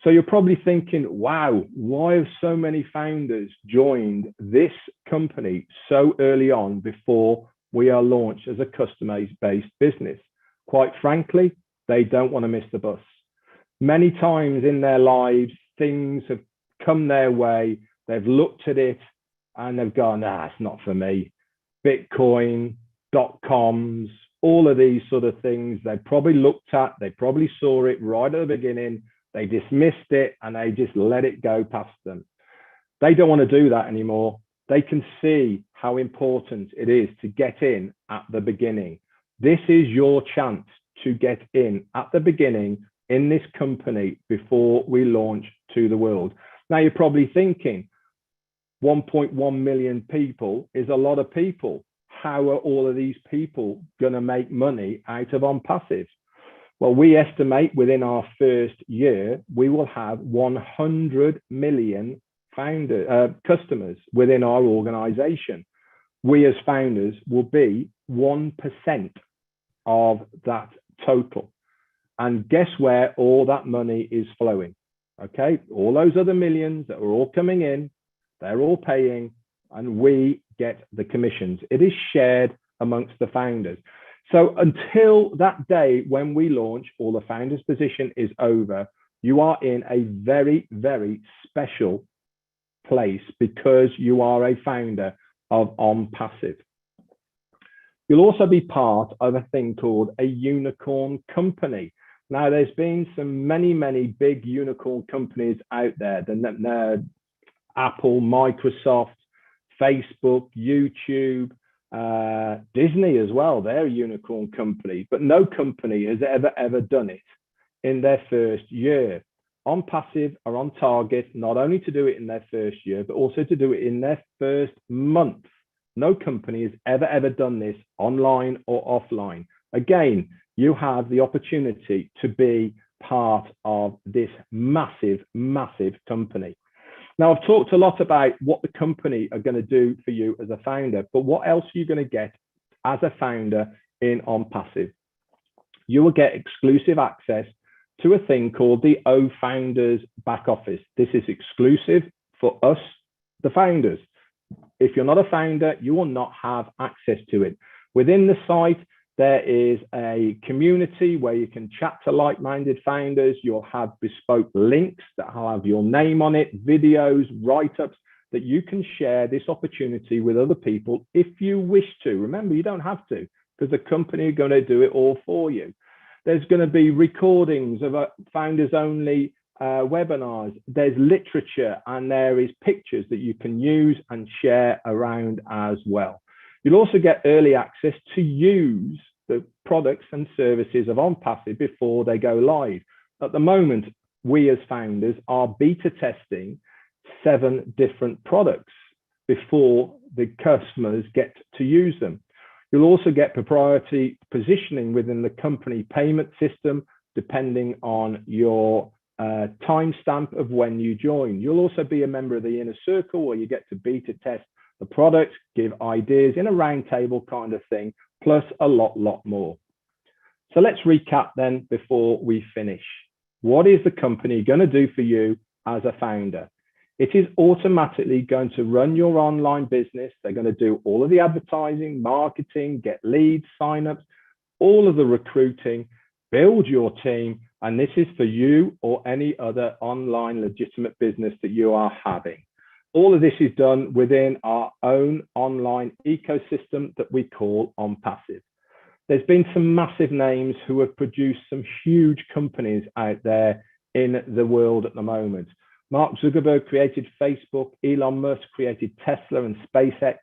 So you're probably thinking, wow, why have so many founders joined this company so early on before we are launched as a customer-based business? Quite frankly, they don't want to miss the bus. Many times in their lives, things have come their way. They've looked at it and they've gone, it's not for me. Bitcoin, .coms, all of these sort of things they probably looked at, they probably saw it right at the beginning, they dismissed it and they just let it go past them. They don't want to do that anymore. They can see how important it is to get in at the beginning. This is your chance to get in at the beginning in this company before we launch to the world. Now you're probably thinking 1.1 million people is a lot of people. How are all of these people going to make money out of OnPassive? Well, we estimate within our first year, we will have 100 million customers within our organization. We as founders will be 1% of that total. And guess where all that money is flowing? Okay, all those other millions that are all coming in, they're all paying, and we get the commissions. It is shared amongst the founders. So until that day when we launch or the founder's position is over, you are in a very, very special place because you are a founder of OnPassive. You'll also be part of a thing called a unicorn company. Now, there's been many big unicorn companies out there. The Apple, Microsoft, Facebook, YouTube, Disney as well. They're a unicorn company, but no company has ever done it in their first year. OnPassive are on target not only to do it in their first year, but also to do it in their first month. No company has ever done this online or offline. Again, you have the opportunity to be part of this massive company. Now, I've talked a lot about what the company are going to do for you as a founder, but what else are you going to get as a founder in OnPassive? You will get exclusive access to a thing called the O Founders back office. This is exclusive for us, the founders. If you're not a founder, you will not have access to it. Within the site, there is a community where you can chat to like-minded founders. You'll have bespoke links that have your name on it, videos, write-ups that you can share this opportunity with other people if you wish to. Remember, you don't have to because the company are going to do it all for you. There's going to be recordings of founders only webinars. There's literature and there is pictures that you can use and share around as well. You'll also get early access to use the products and services of OnPassive before they go live. At the moment, we as founders are beta testing 7 different products before the customers get to use them. You'll also get proprietary positioning within the company payment system, depending on your timestamp of when you join. You'll also be a member of the inner circle where you get to beta test the product, give ideas in a roundtable kind of thing, plus a lot more. So let's recap then before we finish. What is the company going to do for you as a founder? It is automatically going to run your online business. They're going to do all of the advertising, marketing, get leads, signups, all of the recruiting, build your team. And this is for you or any other online legitimate business that you are having. All of this is done within our own online ecosystem that we call OnPassive. There's been some massive names who have produced some huge companies out there in the world at the moment. Mark Zuckerberg created Facebook, Elon Musk created Tesla and SpaceX,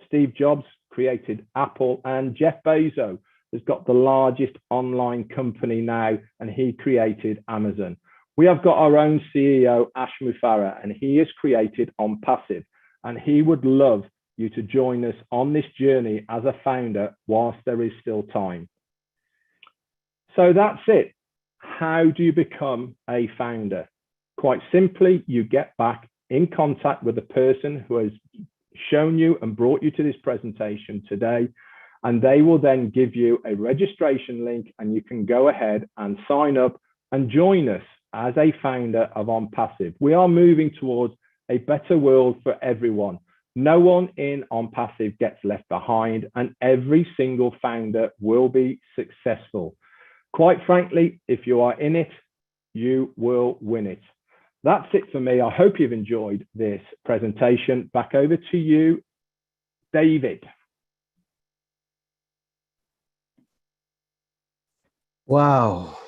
Steve Jobs created Apple, and Jeff Bezos has got the largest online company now, and he created Amazon. We have got our own CEO, Ash Mufareh, and he has created OnPassive, and he would love you to join us on this journey as a founder whilst there is still time. So that's it. How do you become a founder? Quite simply, you get back in contact with the person who has shown you and brought you to this presentation today, and they will then give you a registration link and you can go ahead and sign up and join us as a founder of OnPassive. We are moving towards a better world for everyone. No one in OnPassive gets left behind, and every single founder will be successful. Quite frankly, if you are in it, you will win it. That's it for me. I hope you've enjoyed this presentation. Back over to you, David. Wow.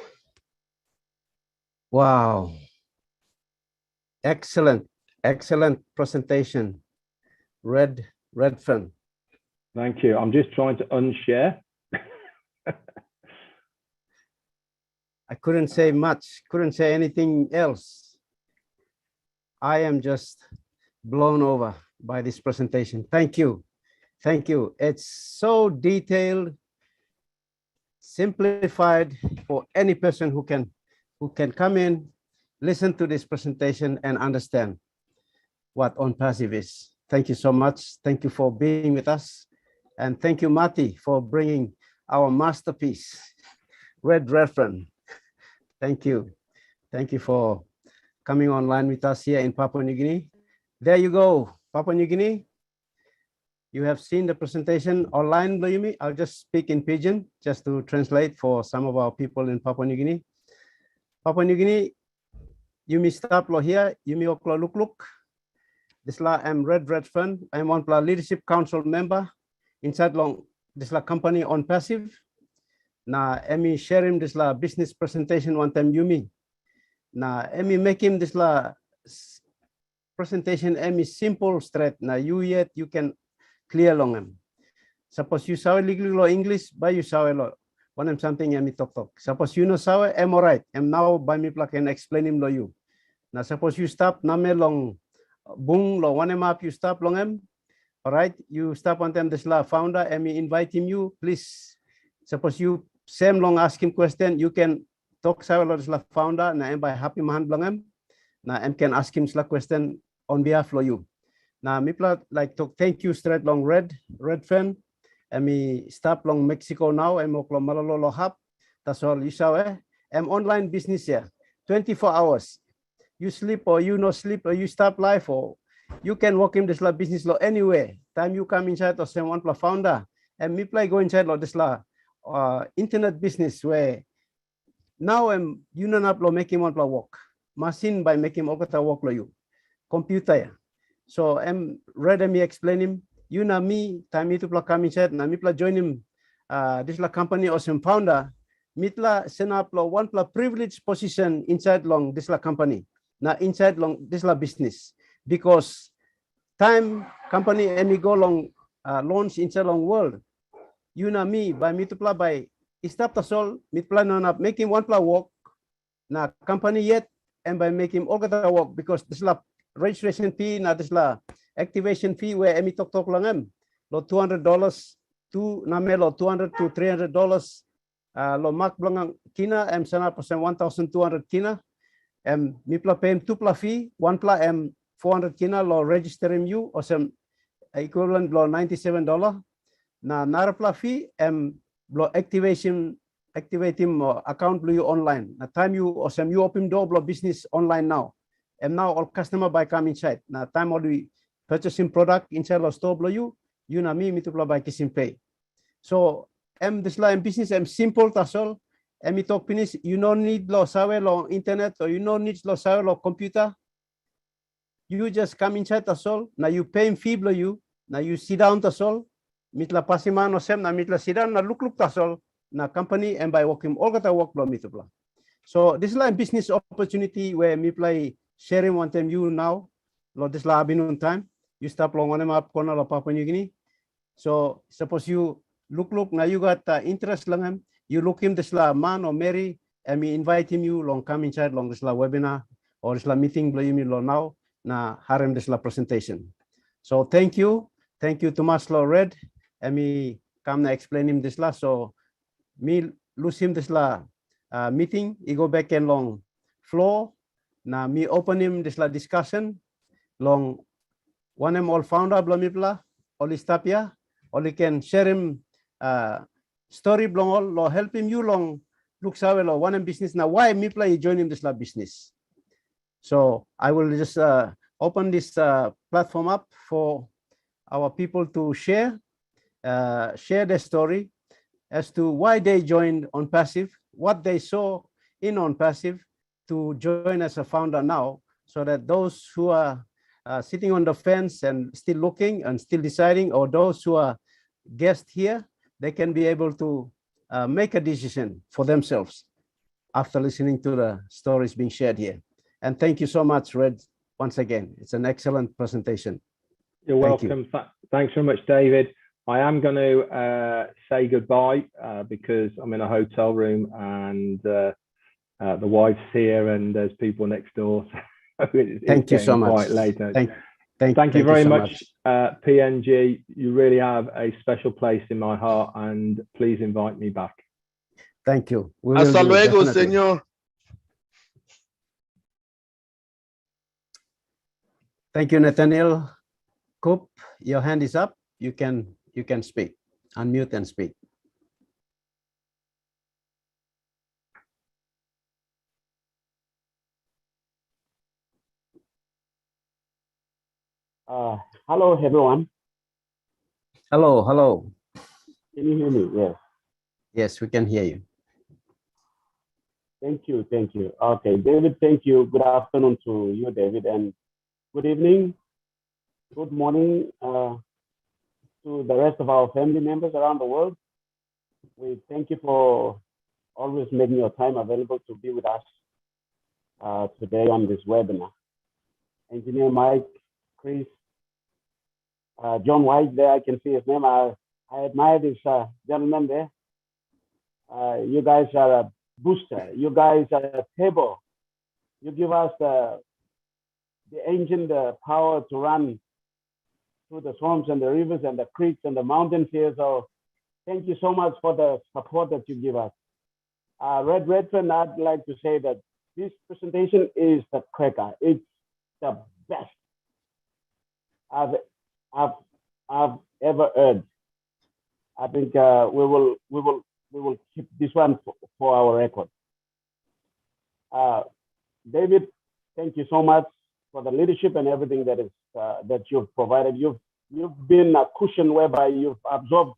Wow. Excellent presentation. Redfern. Thank you. I'm just trying to unshare. I couldn't say much, couldn't say anything else. I am just blown over by this presentation. Thank you. Thank you. It's so detailed, simplified for any person who can come in, listen to this presentation and understand what OnPassive is. Thank you so much. Thank you for being with us. And thank you, Matti, for bringing our masterpiece, Redfern. Thank you. Thank you for coming online with us here in Papua New Guinea. There you go, Papua New Guinea. You have seen the presentation online, Yumi. I'll just speak in Pidgin just to translate for some of our people in Papua New Guinea. Papua New Guinea, Yumi stop lo here, Yumi oklo look. This la I'm Red Fund. I'm one leadership council member inside long this la company OnPassive. Na emi share him this la business presentation one time Yumi. Na emi make him this la presentation emi simple straight. Na you can clear long him. Suppose you saw legally law English, by you saw law. One am something emi talk. Suppose you know saw am alright. Am now by me plug and explain him lo you. Now suppose you stop name long bung lo one up you stop long em. All right, you stop on them this la founder and me invite him you please. Suppose you same long ask him question you can talk sa this la founder na em by happy man long em. Na em can ask him la question on behalf of you. Now me like talk thank you straight long red fan and me stop long Mexico now em oklo malolo hub. That's all you saw em online business here 24 hours. You sleep or you no sleep or you stop life or you can work in this la business law anywhere. Time you come inside or same one la founder and me play go inside law this la internet business where now you know not making one la work machine by making all the work you computer. So ready me explain him. You know me time me to come inside na me join him this la company or some founder. Mitla send up one privileged position inside long this la company. Now inside long this la business because time company and me go long launch inside long world. You know me by me to play by stop the soul me plan on up making one play work na company yet and by making all the work because this la registration fee na this la activation fee where me talk lang lo $200 to namelo $200 to $300 lo mak blangang kina sana percent 1,200 kina mi pla pay two pla fee one pla 400 kina lo register you or some equivalent lo $97 na narapla fee lo activation activating account lo you online na time you or some you open door lo business online now now all customer by come inside na time all we purchasing product inside lo store lo you na me to pla by kissing pay so this line business simple that's all me talk finish you don't need lo sawe lo internet or you don't need lo sawe lo computer you just come inside that's all now you paying fee lo you now you sit down that's all mitla pasiman no sem na mitla sit down na look that's all na company and by working all got work lo mitla so this line business opportunity where me play sharing one time you now lo this la binun time you stop long on up corner lo Papua New Guinea so suppose you look now you got interest lang you look him this la man or Mary and me invite him you long come inside long this la webinar or this la meeting blow you lo now na harem this la presentation so thank you Tomas lo red and me come na explain him this la so me lose him this la meeting he go back and long floor na me open him this la discussion long one all founder blah blah all istapia or he can share him story blong all lo help him you long look sawe lo one business now why me play join him this la business so I will just open this platform up for our people to share their story as to why they joined OnPassive, what they saw in OnPassive to join as a founder now, so that those who are sitting on the fence and still looking and still deciding, or those who are guests here, they can be able to make a decision for themselves after listening to the stories being shared here. And thank you so much, Red, once again. It's an excellent presentation. You're welcome. Thanks very much, David. I am going to say goodbye because I'm in a hotel room and the wife's here and there's people next door. So thank you so much. Quite late. Thank you very much, PNG. You really have a special place in my heart, and please invite me back. Thank you. Hasta luego, señor. Thank you, Nathaniel. Coop, your hand is up. You can speak. Unmute and speak. Hello, everyone. Hello, hello. Can you hear me? Yes. Yes, we can hear you. Thank you. Thank you. Okay, David, thank you. Good afternoon to you, David, and good evening, good morning to the rest of our family members around the world. We thank you for always making your time available to be with us today on this webinar. Engineer Mike, Chris, John White there, I can see his name. I admire this gentleman there. You guys are a booster. You guys are a table. You give us the engine, the power to run through the swamps and the rivers and the creeks and the mountains here. So thank you so much for the support that you give us. Red Redfern, I'd like to say that this presentation is the cracker. It's the best I've ever heard. I think we will keep this one for our record. David, thank you so much for the leadership and everything that is that you've provided. You've been a cushion whereby you've absorbed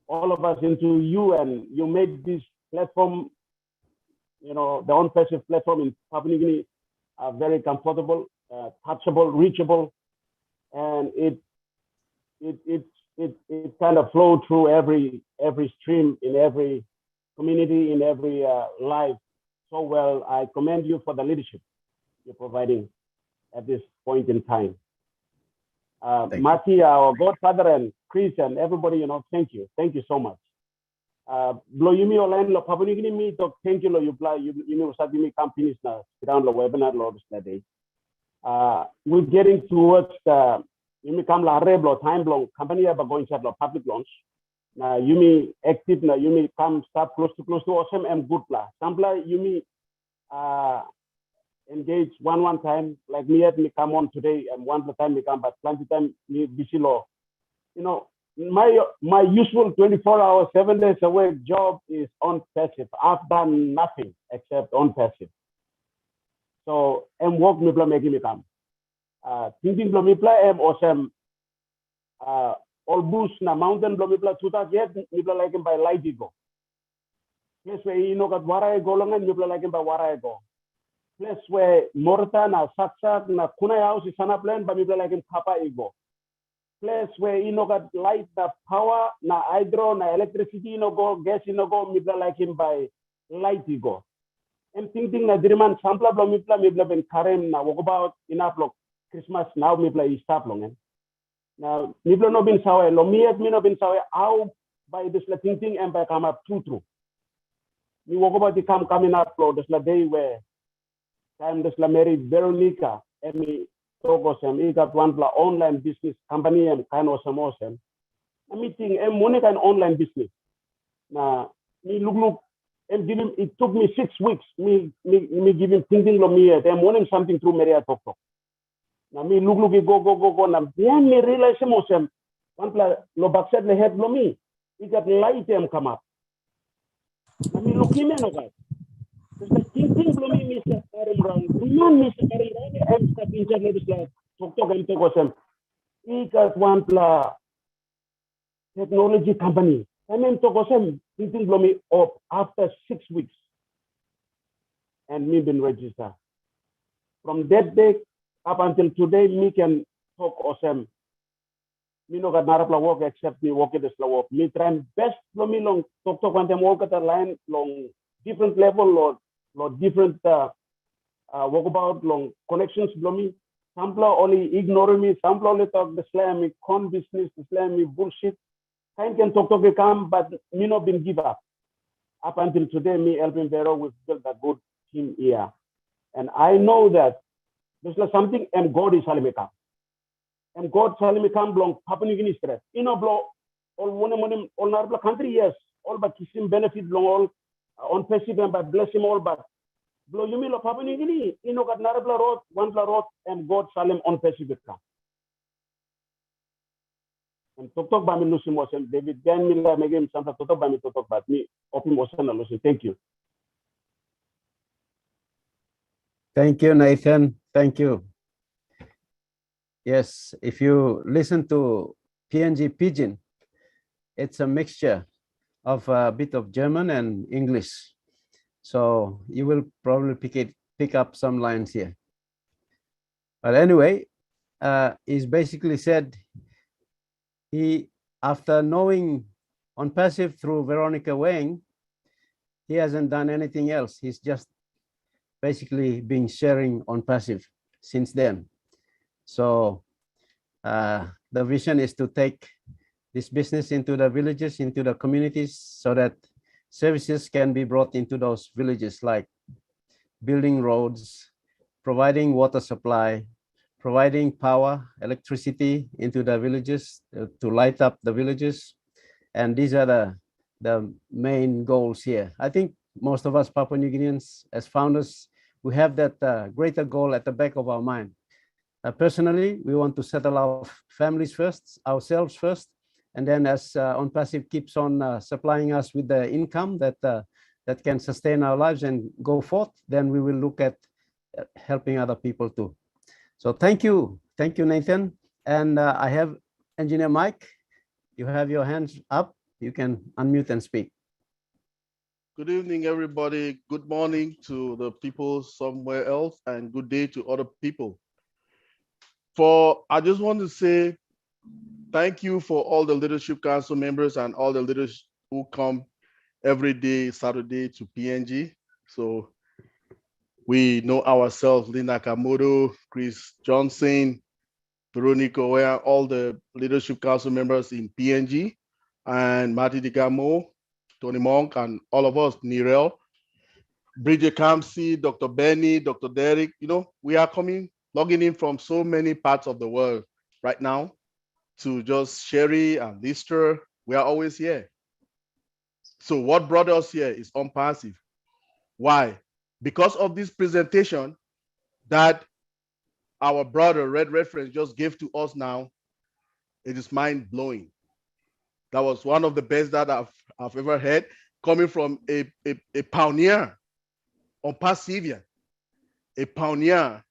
all of us into you, and you made this platform, you know, the OnPassive platform in Papua New Guinea, very comfortable, touchable, reachable, and it kind of flowed through every stream in every community, in every life so well. I commend you for the leadership you're providing at this point in time. Mati, our godfather, and Chris, and everybody, you know, thank you so much. Blo yumi online lo Papua New Guinea mi to thank you lo you usat yumi companies na around the webinar lo this day. We're getting towards the yumi kam la reblo time blow company aba going to lo public launch. Na yumi active na yumi come start close to awesome and good pla. Sampla yumi engage one time like me at me come on today and one time me come but plenty time me busy law. You know, my usual 24 hours, 7 days a week job is OnPassive. I've done nothing except OnPassive. So I'm work me bla making me come. Thinking bla me bla am awesome. All bush na mountain bla me bla tuta yet me bla like him by light ego. Place where you know got wara go long and me bla like him by wara go. Place where Morta na Saksak na Kunai house is sana plan but me bla like him papa ego. Place where you know got light the power na hydro na electricity you know go gas you know go me bla like him by light ego. I'm thinking na diriman sampla bla me bla ben karem na walk about enough block Christmas now me bla is stop long. Now me bla no bin sawe lo me at me no bin sawe how by this la thinking and by come up true. Me walk about the coming up flow this la day where time this la married Veronica and me talk and he got one online business company and kind of some awesome. A meeting and Monica an online business. Now me look and give him it took me 6 weeks. Me give him thinking lo me and morning something through Maria talk. Now me look go now then me realize some awesome. One lo backside the head lo me. He got light and come up. Now me look him no guys. The thinking lo me Mr. Karim Brown. Man Mr. Karim Brown and step inside this like talk and talk awesome. He got one technology company. And then talk awesome thinking lo me up after 6 weeks. And me been registered. From that day up until today, me can talk awesome. Me no got narapla work except me work at the slow work. Me try best lo me long talk when them work at the line long different level or different work about long connections lo me. Sampla only ignore me, sampla only talk the slam me con business, the slam me bullshit. Kind can talk come, but me not been give up. Up until today, me helping Vero we've built a good team here. And I know that there's something and God is telling me come. And God telling me come belong Papua New Guinea stress. You know, blow all one all Narabla country, yes. All but him benefit belong all OnPassive and but bless him all but blow you mean Papua New Guinea, you know got Narabla road, one road, and God Salem OnPassive come. And talk by me Lucy Mosen, David Dan Miller, Megan Santa talk by me to talk about me, Opim Mosen and Lucy. Thank you. Thank you, Nathan. Thank you. Yes, if you listen to PNG Pidgin, it's a mixture of a bit of German and English. So you will probably pick up some lines here. But anyway, he's basically said he, after knowing OnPassive through Veronica Wang, he hasn't done anything else. He's just basically been sharing OnPassive since then. So the vision is to take this business into the villages, into the communities, so that services can be brought into those villages, like building roads, providing water supply, providing power, electricity into the villages to light up the villages. And these are the main goals here. I think most of us Papua New Guineans as founders, we have that greater goal at the back of our mind. Personally, we want to settle our families first, ourselves first, and then as OnPassive keeps on supplying us with the income that can sustain our lives and go forth, then we will look at helping other people too. So thank you, Nathan. And I have Engineer Mike. You have your hands up. You can unmute and speak. Good evening, everybody. Good morning to the people somewhere else, and good day to other people. I just want to say thank you for all the Leadership Council members and all the leaders who come every day, Saturday, to PNG. So we know ourselves, Linda Kamoto, Chris Johnson, Veronica Ware, all the Leadership Council members in PNG, and Marty Digamo, Tony Monk, and all of us, Nirel, Bridget Kamsi, Dr. Benny, Dr. Derek. You know, we are logging in from so many parts of the world right now to just Sherry and Lister. We are always here. So what brought us here is OnPassive. Why? Because of this presentation that our brother Red Reference just gave to us now, it is mind-blowing. That was one of the best that I've ever heard, coming from a pioneer, OnPassive, a pioneer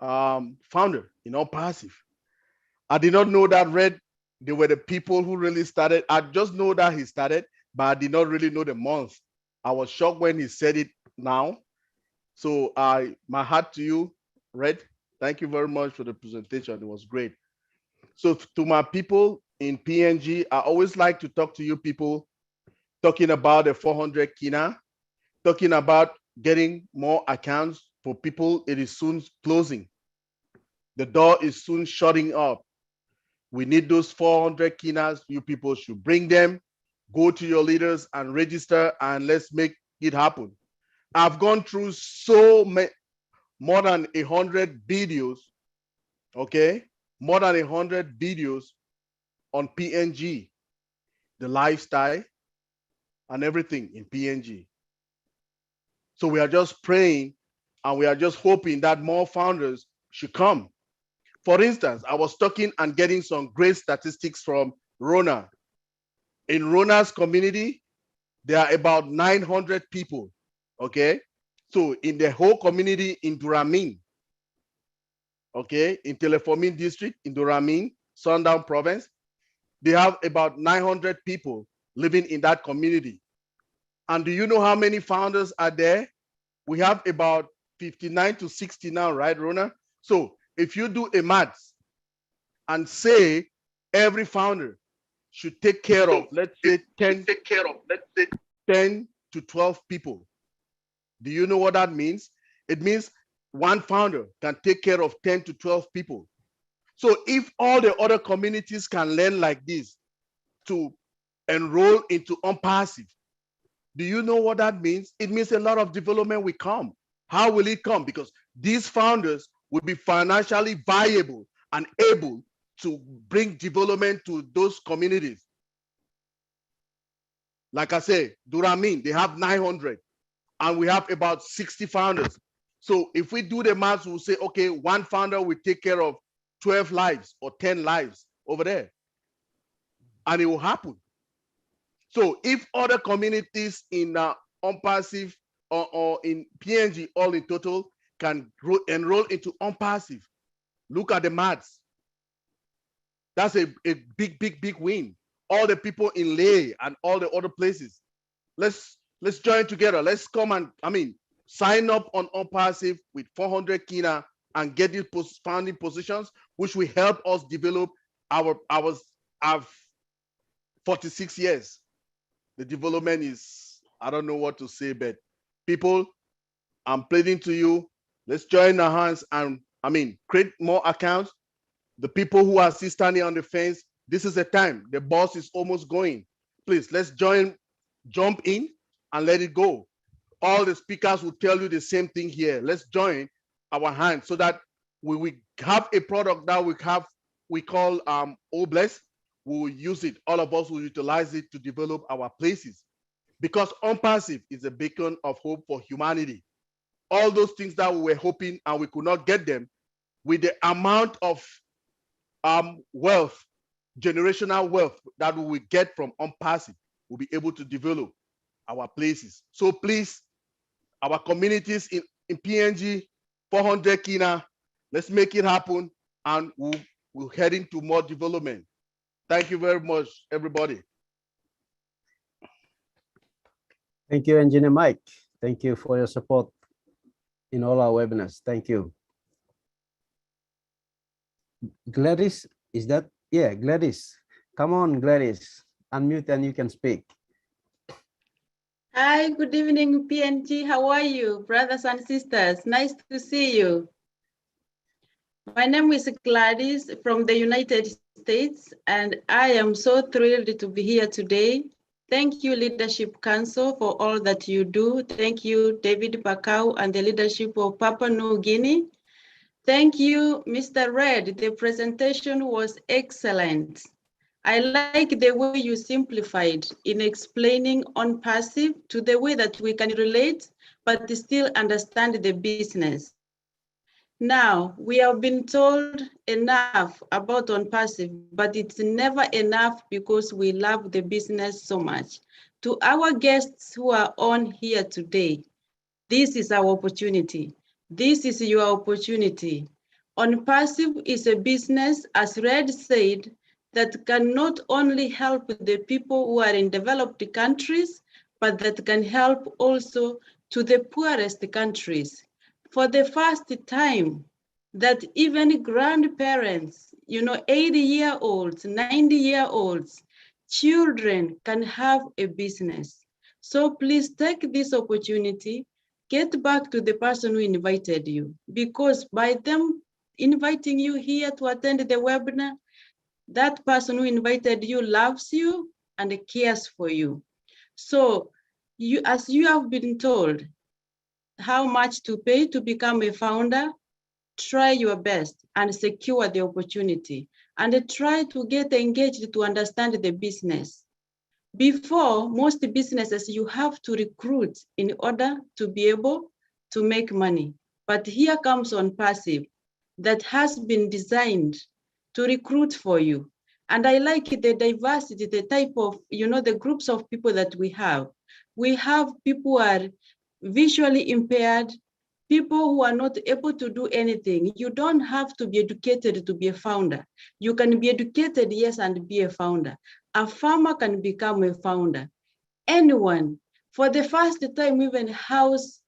founder in OnPassive. I did not know that they were the people who really started. I just know that he started, but I did not really know the month. I was shocked when he said it now. So my hat to you, Red. Thank you very much for the presentation. It was great. So to my people in PNG, I always like to talk to you people, talking about the 400 Kina, talking about getting more accounts for people. It is soon closing. The door is soon shutting up. We need those 400 Kinas. You people should bring them, go to your leaders and register, and let's make it happen. I've gone through more than 100 videos, okay? More than 100 videos on PNG, the lifestyle and everything in PNG. So we are just praying and we are just hoping that more founders should come. For instance, I was talking and getting some great statistics from Rona. In Rona's community, there are about 900 people, okay? So in the whole community in Duramin, okay, in Telefomin district, in Duramin, Sundown province, they have about 900 people living in that community. And do you know how many founders are there? We have about 59 to 60 now, right, Rona? So if you do a maths and say every founder should take care of, let's say 10 to 12 people. Do you know what that means? It means one founder can take care of 10 to 12 people. So if all the other communities can learn like this to enroll into OnPassive, do you know what that means? It means a lot of development will come. How will it come? Because these founders will be financially viable and able to bring development to those communities. Like I say, Duramin, they have 900 and we have about 60 founders. So if we do the math, we'll say, okay, one founder will take care of 12 lives or 10 lives over there. And it will happen. So if other communities in OnPassive or in PNG, all in total, can enroll into OnPassive, look at the maths. That's a big win. all the people in Leh and all the other places. Let's join together. Let's come and, sign up on OnPassive with 400 Kina and get these founding positions, which will help us develop our 46 years. The development is, I don't know what to say, but people, I'm pleading to you, let's join our hands and, create more accounts. The people who are still standing on the fence, this is the time. The boss is almost going. Please, let's jump in and let it go. All the speakers will tell you the same thing here. Let's join our hands so that we have a product that we call Obless. We will use it. All of us will utilize it to develop our places, because OnPassive is a beacon of hope for humanity. All those things that we were hoping and we could not get them, with the amount of wealth, generational wealth that we will get from OnPassive, we'll be able to develop our places. So please, our communities in PNG, 400 Kina, let's make it happen, and we'll head into more development. Thank you very much, everybody. Thank you, Engineer Mike. Thank you for your support in all our webinars. Thank you. Gladys, is that? Yeah, Gladys. Come on, Gladys. Unmute and you can speak. Hi, good evening, PNG. How are you, brothers and sisters? Nice to see you. My name is Gladys from the United States, and I am so thrilled to be here today. Thank you, Leadership Council, for all that you do. Thank you, David Bakau and the leadership of Papua New Guinea. Thank you, Mr. Red. The presentation was excellent. I like the way you simplified in explaining OnPassive to the way that we can relate, but still understand the business. Now, we have been told enough about OnPassive, but it's never enough because we love the business so much. To our guests who are on here today, this is our opportunity. This is your opportunity. OnPassive is a business, as Red said, that can not only help the people who are in developed countries, but that can help also to the poorest countries. For the first time, that even grandparents, 80-year-olds, 90-year-olds, children can have a business. So please take this opportunity, get back to the person who invited you, because by them inviting you here to attend the webinar, that person who invited you loves you and cares for you. So as you have been told how much to pay to become a founder, try your best and secure the opportunity, and try to get engaged to understand the business. Before, most businesses, you have to recruit in order to be able to make money. But here comes OnPassive that has been designed to recruit for you. And I like the diversity, the type of, the groups of people that we have. We have people who are visually impaired, people who are not able to do anything. You don't have to be educated to be a founder. You can be educated, yes, and be a founder. A farmer can become a founder. Anyone, for the first time, even house,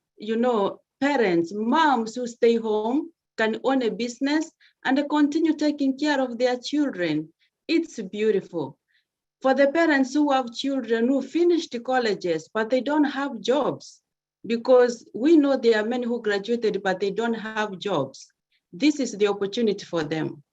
parents, moms who stay home can own a business and continue taking care of their children. It's beautiful. For the parents who have children who finished colleges, but they don't have jobs, because we know there are many who graduated, but they don't have jobs. This is the opportunity for them.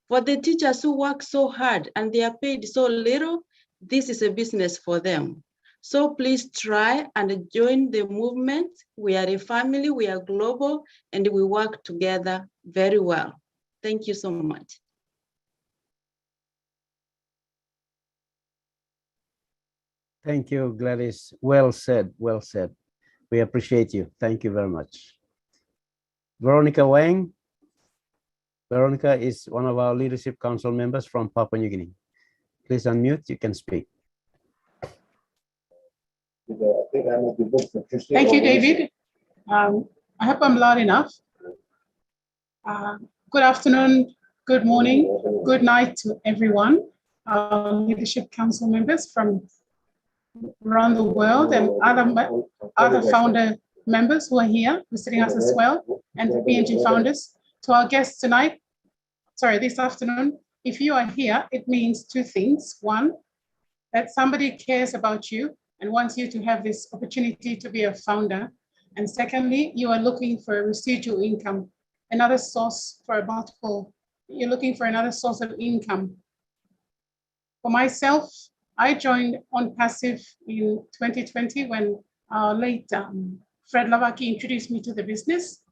For the teachers who work so hard and they are paid so little, this is a business for them. So please try and join the movement. We are a family, we are global, and we work together very well. Thank you so much. Thank you, Gladys. Well said, well said. We appreciate you. Thank you very much. Veronica Wang. Veronica is one of our Leadership Council members from Papua New Guinea. Please unmute, you can speak. Thank you, David. I hope I'm loud enough. Good afternoon, good morning, good night to everyone. our Leadership Council members from around the world and other founder members who are here visiting us as well, and the PNG founders. To our guests tonight, this afternoon, if you are here, it means two things. One, that somebody cares about you and wants you to have this opportunity to be a founder. And secondly, you are looking for a residual income, another source for a multiple. You're looking for another source of income. For myself, I joined OnPassive in 2020 when our late Fred Lavaki introduced me to the business.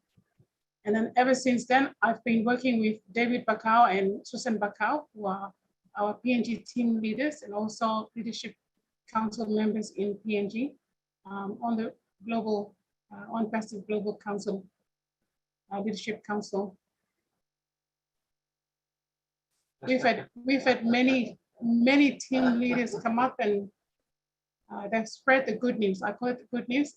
And then ever since then, I've been working with David Bakau and Susan Bakau, who are our PNG team leaders and also Leadership Council members in PNG on the global, OnPassive Global Council, Leadership Council. We've had many team leaders come up and they've spread the good news. I call it the good news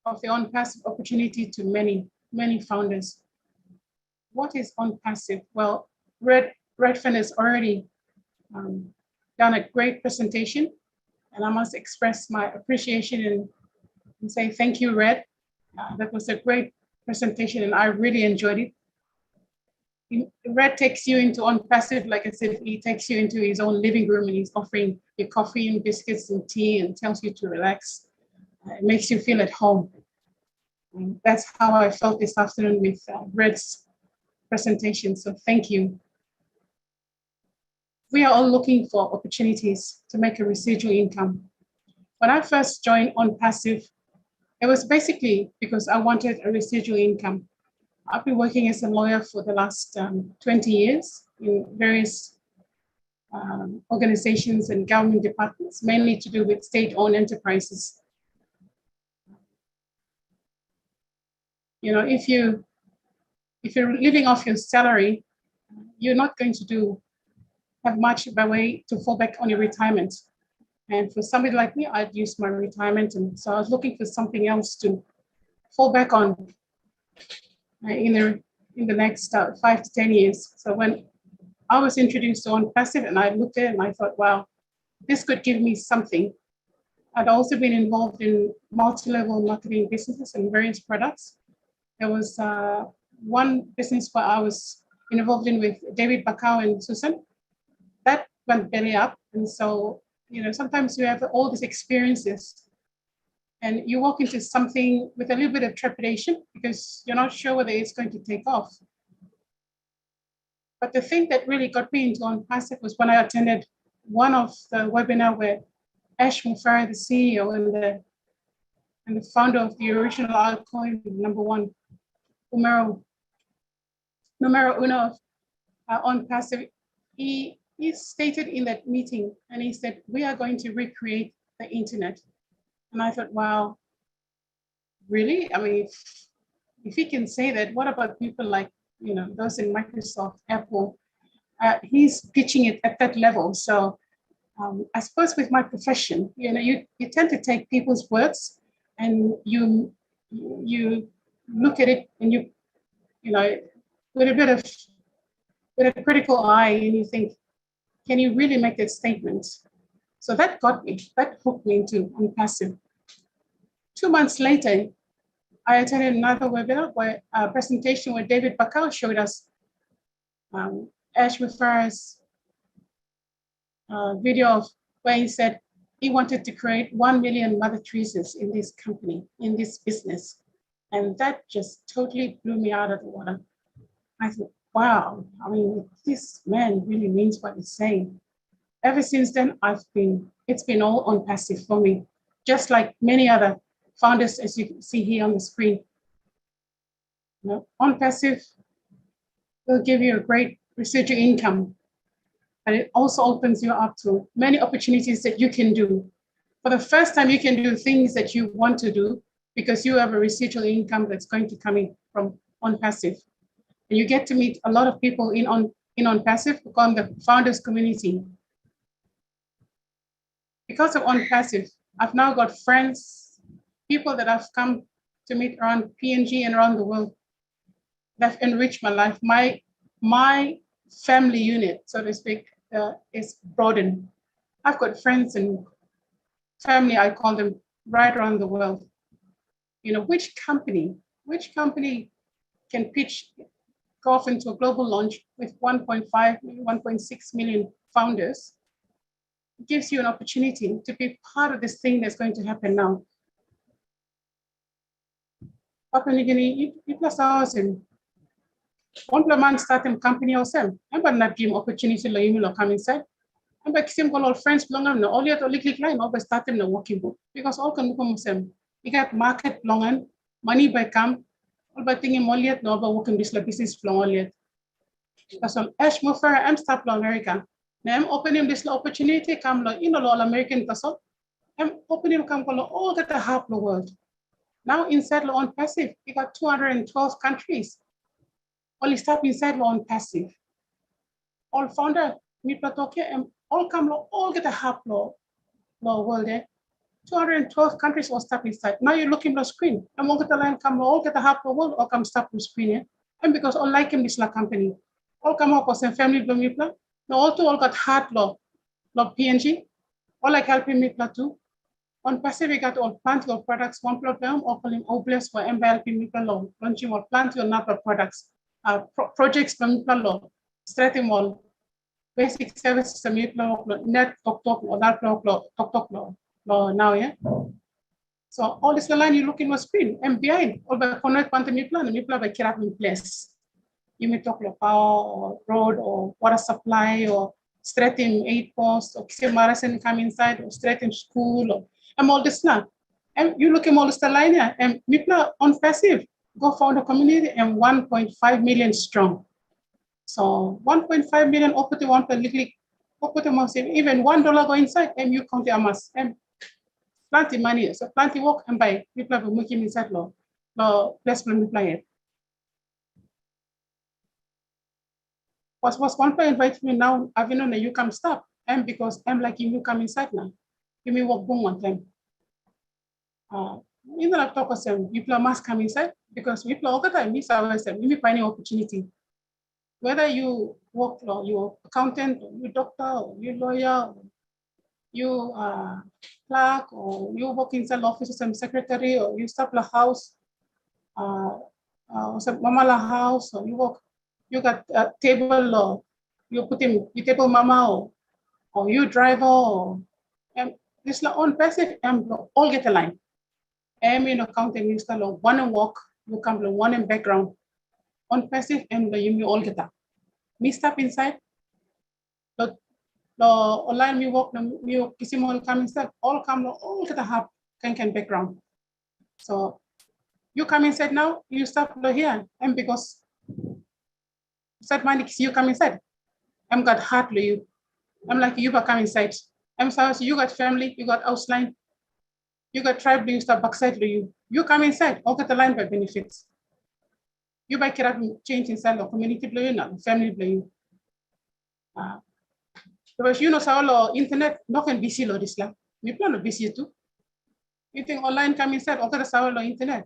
of the OnPassive opportunity to many founders. What is OnPassive? Well, Redfern has already done a great presentation, and I must express my appreciation and say thank you, Red. That was a great presentation, and I really enjoyed it. Red takes you into OnPassive, like I said, he takes you into his own living room and he's offering you coffee and biscuits and tea and tells you to relax. It makes you feel at home. And that's how I felt this afternoon with Red's presentation, so thank you. We are all looking for opportunities to make a residual income. When I first joined OnPassive, it was basically because I wanted a residual income. I've been working as a lawyer for the last 20 years in various organizations and government departments, mainly to do with state-owned enterprises. You know, if you're living off your salary, you're not going to have much by way to fall back on your retirement. And for somebody like me, I'd use my retirement, and so I was looking for something else to fall back on in the next 5 to 10 years. So when I was introduced to OnPassive and I looked at it and I thought, wow, this could give me something. I'd also been involved in multi-level marketing businesses and various products. There was one business where I was involved in with David Bakau and Susan. That went belly up. And so, you know, sometimes you have all these experiences and you walk into something with a little bit of trepidation because you're not sure whether it's going to take off. But the thing that really got me into OnPassive was when I attended one of the webinar where Ash Mufara, the CEO and the founder of the original altcoin, #1, numero uno of OnPassive, he stated in that meeting, and he said, we are going to recreate the internet. And I thought, wow, really? I mean, if he can say that, what about people like, you know, those in Microsoft, Apple? He's pitching it at that level. So I suppose with my profession, you know, you tend to take people's words and you look at it and you know, with a critical eye, and you think, can you really make that statement? So that hooked me into OnPassive. 2 months later, I attended another webinar where a presentation where David Bakau showed us Ash Mufara's video of where he said he wanted to create 1 million Mother Teresa's in this company, in this business. And that just totally blew me out of the water. I thought, wow, I mean, this man really means what he's saying. Ever since then, it's been all OnPassive for me, just like many other founders, as you can see here on the screen. You know, OnPassive will give you a great residual income, but it also opens you up to many opportunities that you can do. For the first time, you can do things that you want to do because you have a residual income that's going to come in from OnPassive. And you get to meet a lot of people in OnPassive who call the founders community. Because of OnPassive, I've now got friends, people that I've come to meet around PNG and around the world that have enriched my life. My family unit, so to speak, is broadened. I've got friends and family, I call them, right around the world. You know, which company can pitch, go off into a global launch with 1.5, 1.6 million founders? It gives you an opportunity to be part of this thing that's going to happen now. Papua New Guinea, it was awesome. One man started a company ourselves. I'm not give opportunity to you come inside. I'm like same all friends belong on all yet only click line over starting the working book because all can become same. You got market belong on money by come all by thinking all yet no about working this like business belong all yet. Because Ash Muffer I'm start America. Now I'm opening this opportunity come all American person. I'm opening come all that the half the world. Now inside OnPassive, you got 212 countries. Only start inside OnPassive. All founder, people talk and all come all get a half law world there. 212 countries all start inside. Now you're looking at the screen. And all get the line come all get a half the world or come stop the screen here. And because all like him this la company. All come up with some family blow people. Now all got hard law PNG. All like helping me too. OnPassive, we got all plant your products, one program, or calling Obless for MBLP Mipla launching or plant your number products, projects from Mipla law, strategy all, basic services, net, talk, or that talk law now, yeah. So all this line you look in the screen, and behind, all the connect one to Mipla by Kirap in place. You may talk about power or road or water supply or straighten 8 posts or Marathon come inside or straighten school or all this now. And you look at all this line here and Mipla OnPassive go found a community and 1.5 million strong. So 1.5 million open to one per little even $1 go inside and you count the amas and plenty money. So plenty work and buy Mipla will make him inside law placement Mipla. Was one point invite me now, I've been on a you come stop. And because I'm like you come inside now. Give me work boom one time. In the laptop people must come inside because people all the time miss ourselves, we find an opportunity. Whether you work law, you accountant, or you doctor, or you lawyer, or you clerk, or you work inside office as a secretary, or you stop the house, some mama la house, or you work. You got a table or you put him, you table mama or you driver or this la OnPassive all get a line. You know counting you start one and walk, you come to one in background. OnPassive you all get up. Me step inside. The online me walk me kisimol come inside, all come all get a half can background. So you come inside now, you stop here and because said man, you come inside. I'm got heart to you. I'm like you come inside. I'm sorry, so you got family, you got outline, you got tribe, you start backside to you. You come inside, all get the line by benefits. You buy care change inside the community blue, not family blue. Because you know so internet not can busy lo this la. We plan to busy too. You think online come inside, all get the internet.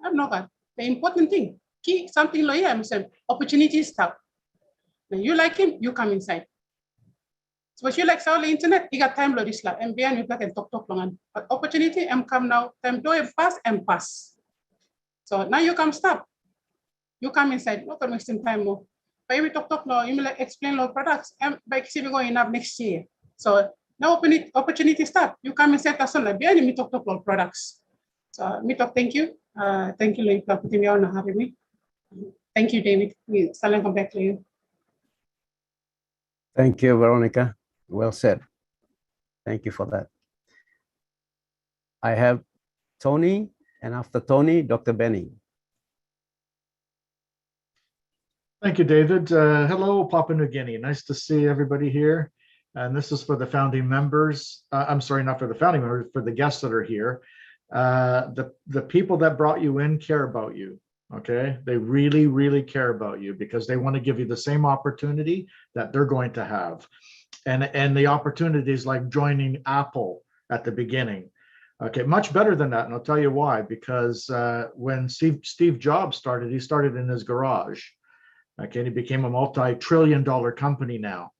I'm not that. The important thing, key something lo I'm saying opportunity stuff. When you like him, you come inside. So if you like the internet, you got time lo this la. And behind you can talk long. But opportunity come now, time do and pass. So now you come stop. You come inside, not gonna waste time more. But we talk now, you like explain our products and by see we going up next year. So now opportunity start. You come inside that's on behind me talk about products. So me talk thank you. Thank you, Louis, for putting me on and having me. Thank you, David. We Salam come back to you. Thank you, Veronica. Well said. Thank you for that. I have Tony, and after Tony, Dr. Benny. Thank you, David. Hello, Papua New Guinea. Nice to see everybody here. And this is for the founding members. I'm sorry, not for the founding members, for the guests that are here. The people that brought you in care about you. Okay, they really, really care about you because they want to give you the same opportunity that they're going to have. And the opportunities like joining Apple at the beginning. Okay, much better than that. And I'll tell you why, because when Steve Jobs started, he started in his garage. Okay, and he became a multi-trillion-dollar company now.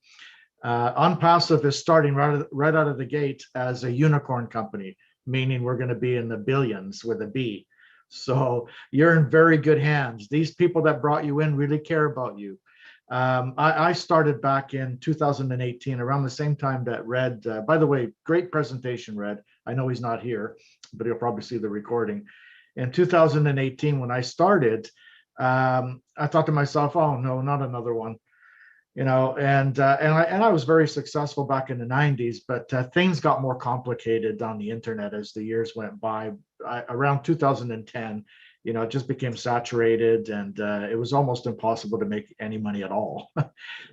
OnPassive is starting right out of the gate as a unicorn company, meaning we're going to be in the billions with a B. So you're in very good hands. These people that brought you in really care about you. I started back in 2018, around the same time that Red, by the way, great presentation, Red. I know he's not here, but he'll probably see the recording. In 2018, when I started, I thought to myself, oh no, not another one. You know, and I was very successful back in the 90s, but things got more complicated on the internet as the years went by. Around 2010, you know, it just became saturated, and it was almost impossible to make any money at all.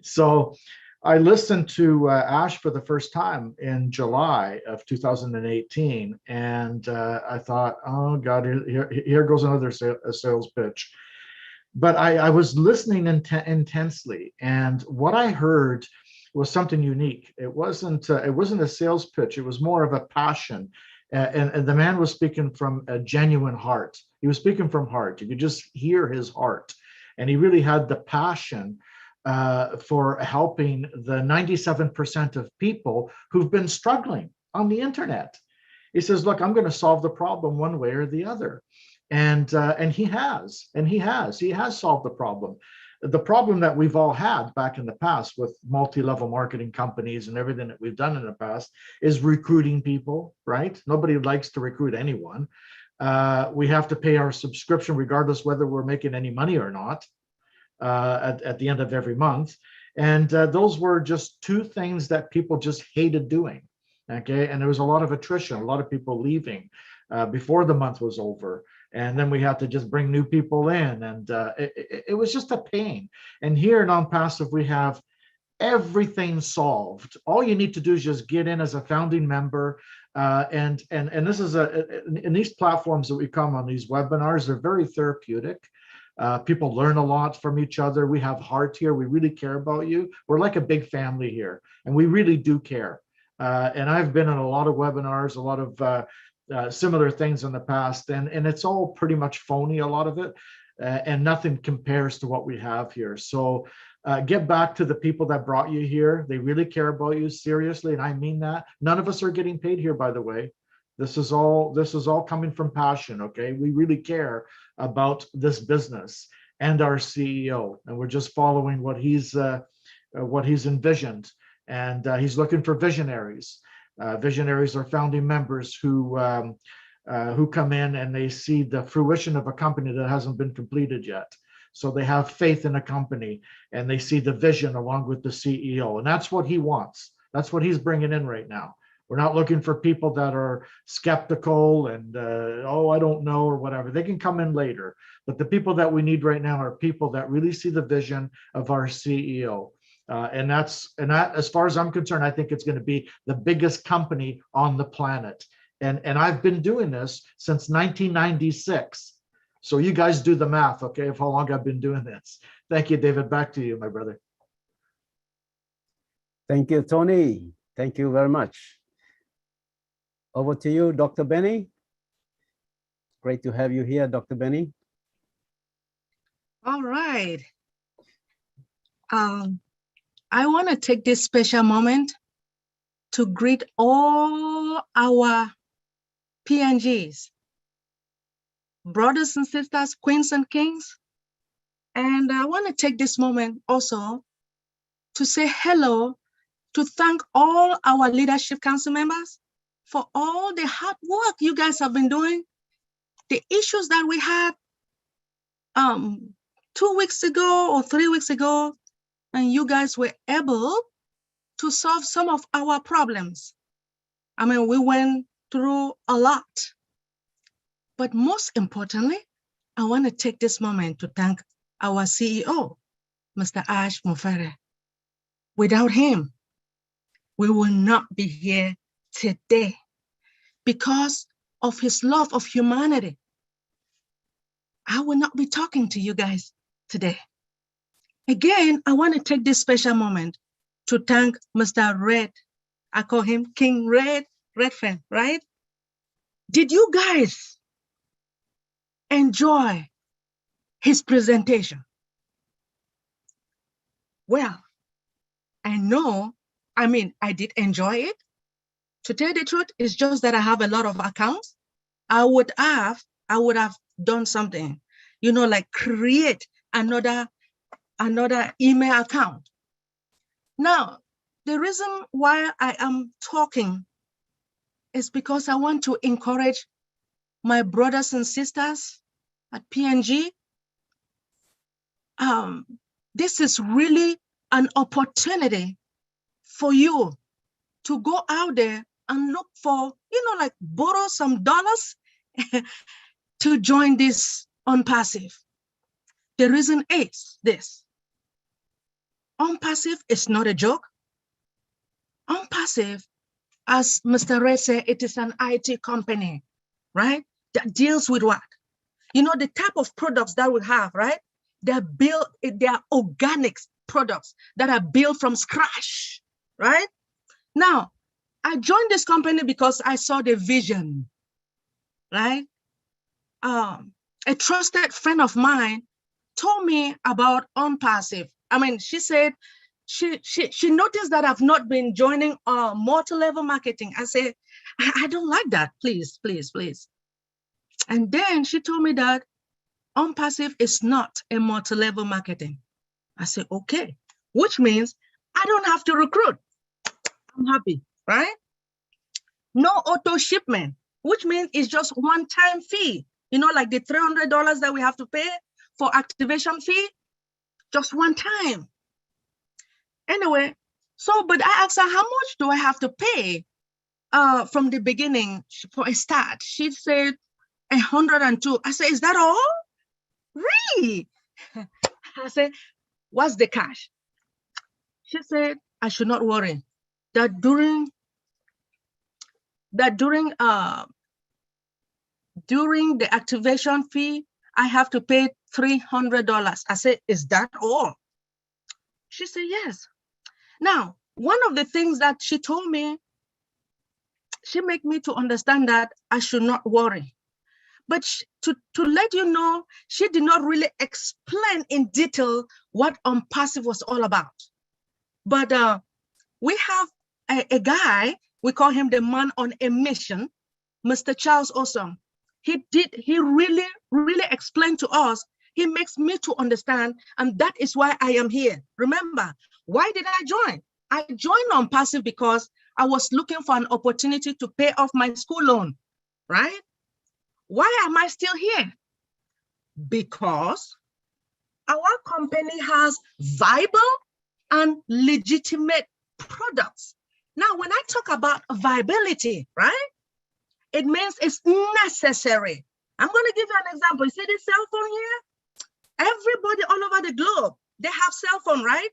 So I listened to Ash for the first time in July of 2018, and I thought, oh God, here goes another sales pitch. But I was listening intensely, and what I heard was something unique. It wasn't a sales pitch. It was more of a passion, and the man was speaking from a genuine heart. He was speaking from heart. You could just hear his heart, and he really had the passion for helping the 97% of people who've been struggling on the internet. He says, "Look, I'm going to solve the problem one way or the other." And he has solved the problem. The problem that we've all had back in the past with multi-level marketing companies and everything that we've done in the past is recruiting people, right? Nobody likes to recruit anyone. We have to pay our subscription regardless whether we're making any money or not at the end of every month. And those were just two things that people just hated doing. Okay, and there was a lot of attrition, a lot of people leaving before the month was over. And then we had to just bring new people in, and it was just a pain. And here in OnPassive, we have everything solved. All you need to do is just get in as a founding member, and this is in these platforms that we come on, these webinars, they're very therapeutic. People learn a lot from each other. We have heart here. We really care about you. We're like a big family here, and we really do care. And I've been in a lot of webinars, a lot of similar things in the past, and it's all pretty much phony, a lot of it, and nothing compares to what we have here. So get back to the people that brought you here. They really care about you, seriously, and I mean that. None of us are getting paid here, by the way. This is all coming from passion. Okay, we really care about this business and our CEO, and we're just following what he's envisioned, and he's looking for visionaries. Visionaries are founding members who come in and they see the fruition of a company that hasn't been completed yet. So they have faith in a company and they see the vision along with the CEO. And that's what he wants. That's what he's bringing in right now. We're not looking for people that are skeptical and, oh, I don't know, or whatever. They can come in later. But the people that we need right now are people that really see the vision of our CEO. And that, as far as I'm concerned, I think it's going to be the biggest company on the planet. And I've been doing this since 1996. So you guys do the math, okay, of how long I've been doing this. Thank you, David. Back to you, my brother. Thank you, Tony. Thank you very much. Over to you, Dr. Benny. Great to have you here, Dr. Benny. All right. I want to take this special moment to greet all our PNGs, brothers and sisters, queens and kings. And I want to take this moment also to say hello, to thank all our leadership council members for all the hard work you guys have been doing. The issues that we had 2 weeks ago or 3 weeks ago, and you guys were able to solve some of our problems. I mean, we went through a lot. But most importantly, I want to take this moment to thank our CEO, Mr. Ash Mufere. Without him, we will not be here today because of his love of humanity. I will not be talking to you guys today. Again, I want to take this special moment to thank Mr. Red. I call him King Redfern, right? Did you guys enjoy his presentation? Well, I know I mean, I did enjoy it. To tell the truth, it's just that I have a lot of accounts. I would have done something, you know, like create another email account. Now, the reason why I am talking is because I want to encourage my brothers and sisters at PNG. This is really an opportunity for you to go out there and look for, you know, like borrow some dollars to join this OnPassive. The reason is this. OnPassive is not a joke. OnPassive, as Mr. Ray said, it is an IT company, right? That deals with what? You know, the type of products that we have, right? They are organic products that are built from scratch, right? Now, I joined this company because I saw the vision, right? A trusted friend of mine told me about OnPassive. I mean, she said she noticed that I've not been joining multi-level marketing. I said, I don't like that. Please, please, please. And then she told me that OnPassive is not a multi-level marketing. I said, okay, which means I don't have to recruit. I'm happy, right? No auto shipment, which means it's just one-time fee. You know, like the $300 that we have to pay for activation fee, just one time. Anyway, so, but I asked her, how much do I have to pay from the beginning for a start? She said 102. I said, is that all? Really? I said, what's the cash? She said, I should not worry, that during the activation fee, I have to pay $300. I said, is that all? She said, yes. Now, one of the things that she told me, she made me to understand that I should not worry. But to let you know, she did not really explain in detail what OnPassive was all about. But we have a guy, we call him the man on a mission, Mr. Charles Awesome. He really, really explained to us. He makes me to understand, and that is why I am here. Remember, why did I join? I joined OnPassive because I was looking for an opportunity to pay off my school loan, right? Why am I still here? Because our company has viable and legitimate products. Now, when I talk about viability, right? It means it's necessary. I'm going to give you an example. You see this cell phone here? Everybody all over the globe, they have cell phone, right?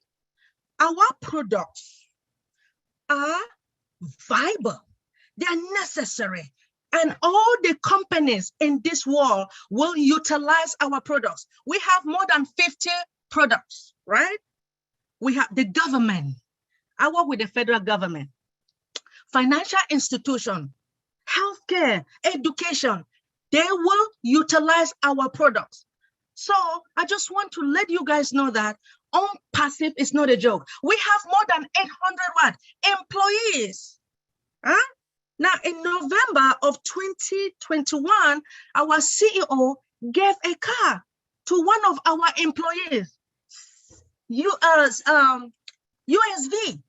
Our products are viable. They are necessary. And all the companies in this world will utilize our products. We have more than 50 products, right? We have the government. I work with the federal government, financial institution, healthcare, education. They will utilize our products. So I just want to let you guys know that OnPassive is not a joke. We have more than 800 employees. Huh? Now, in November of 2021, our CEO gave a car to one of our employees, USV.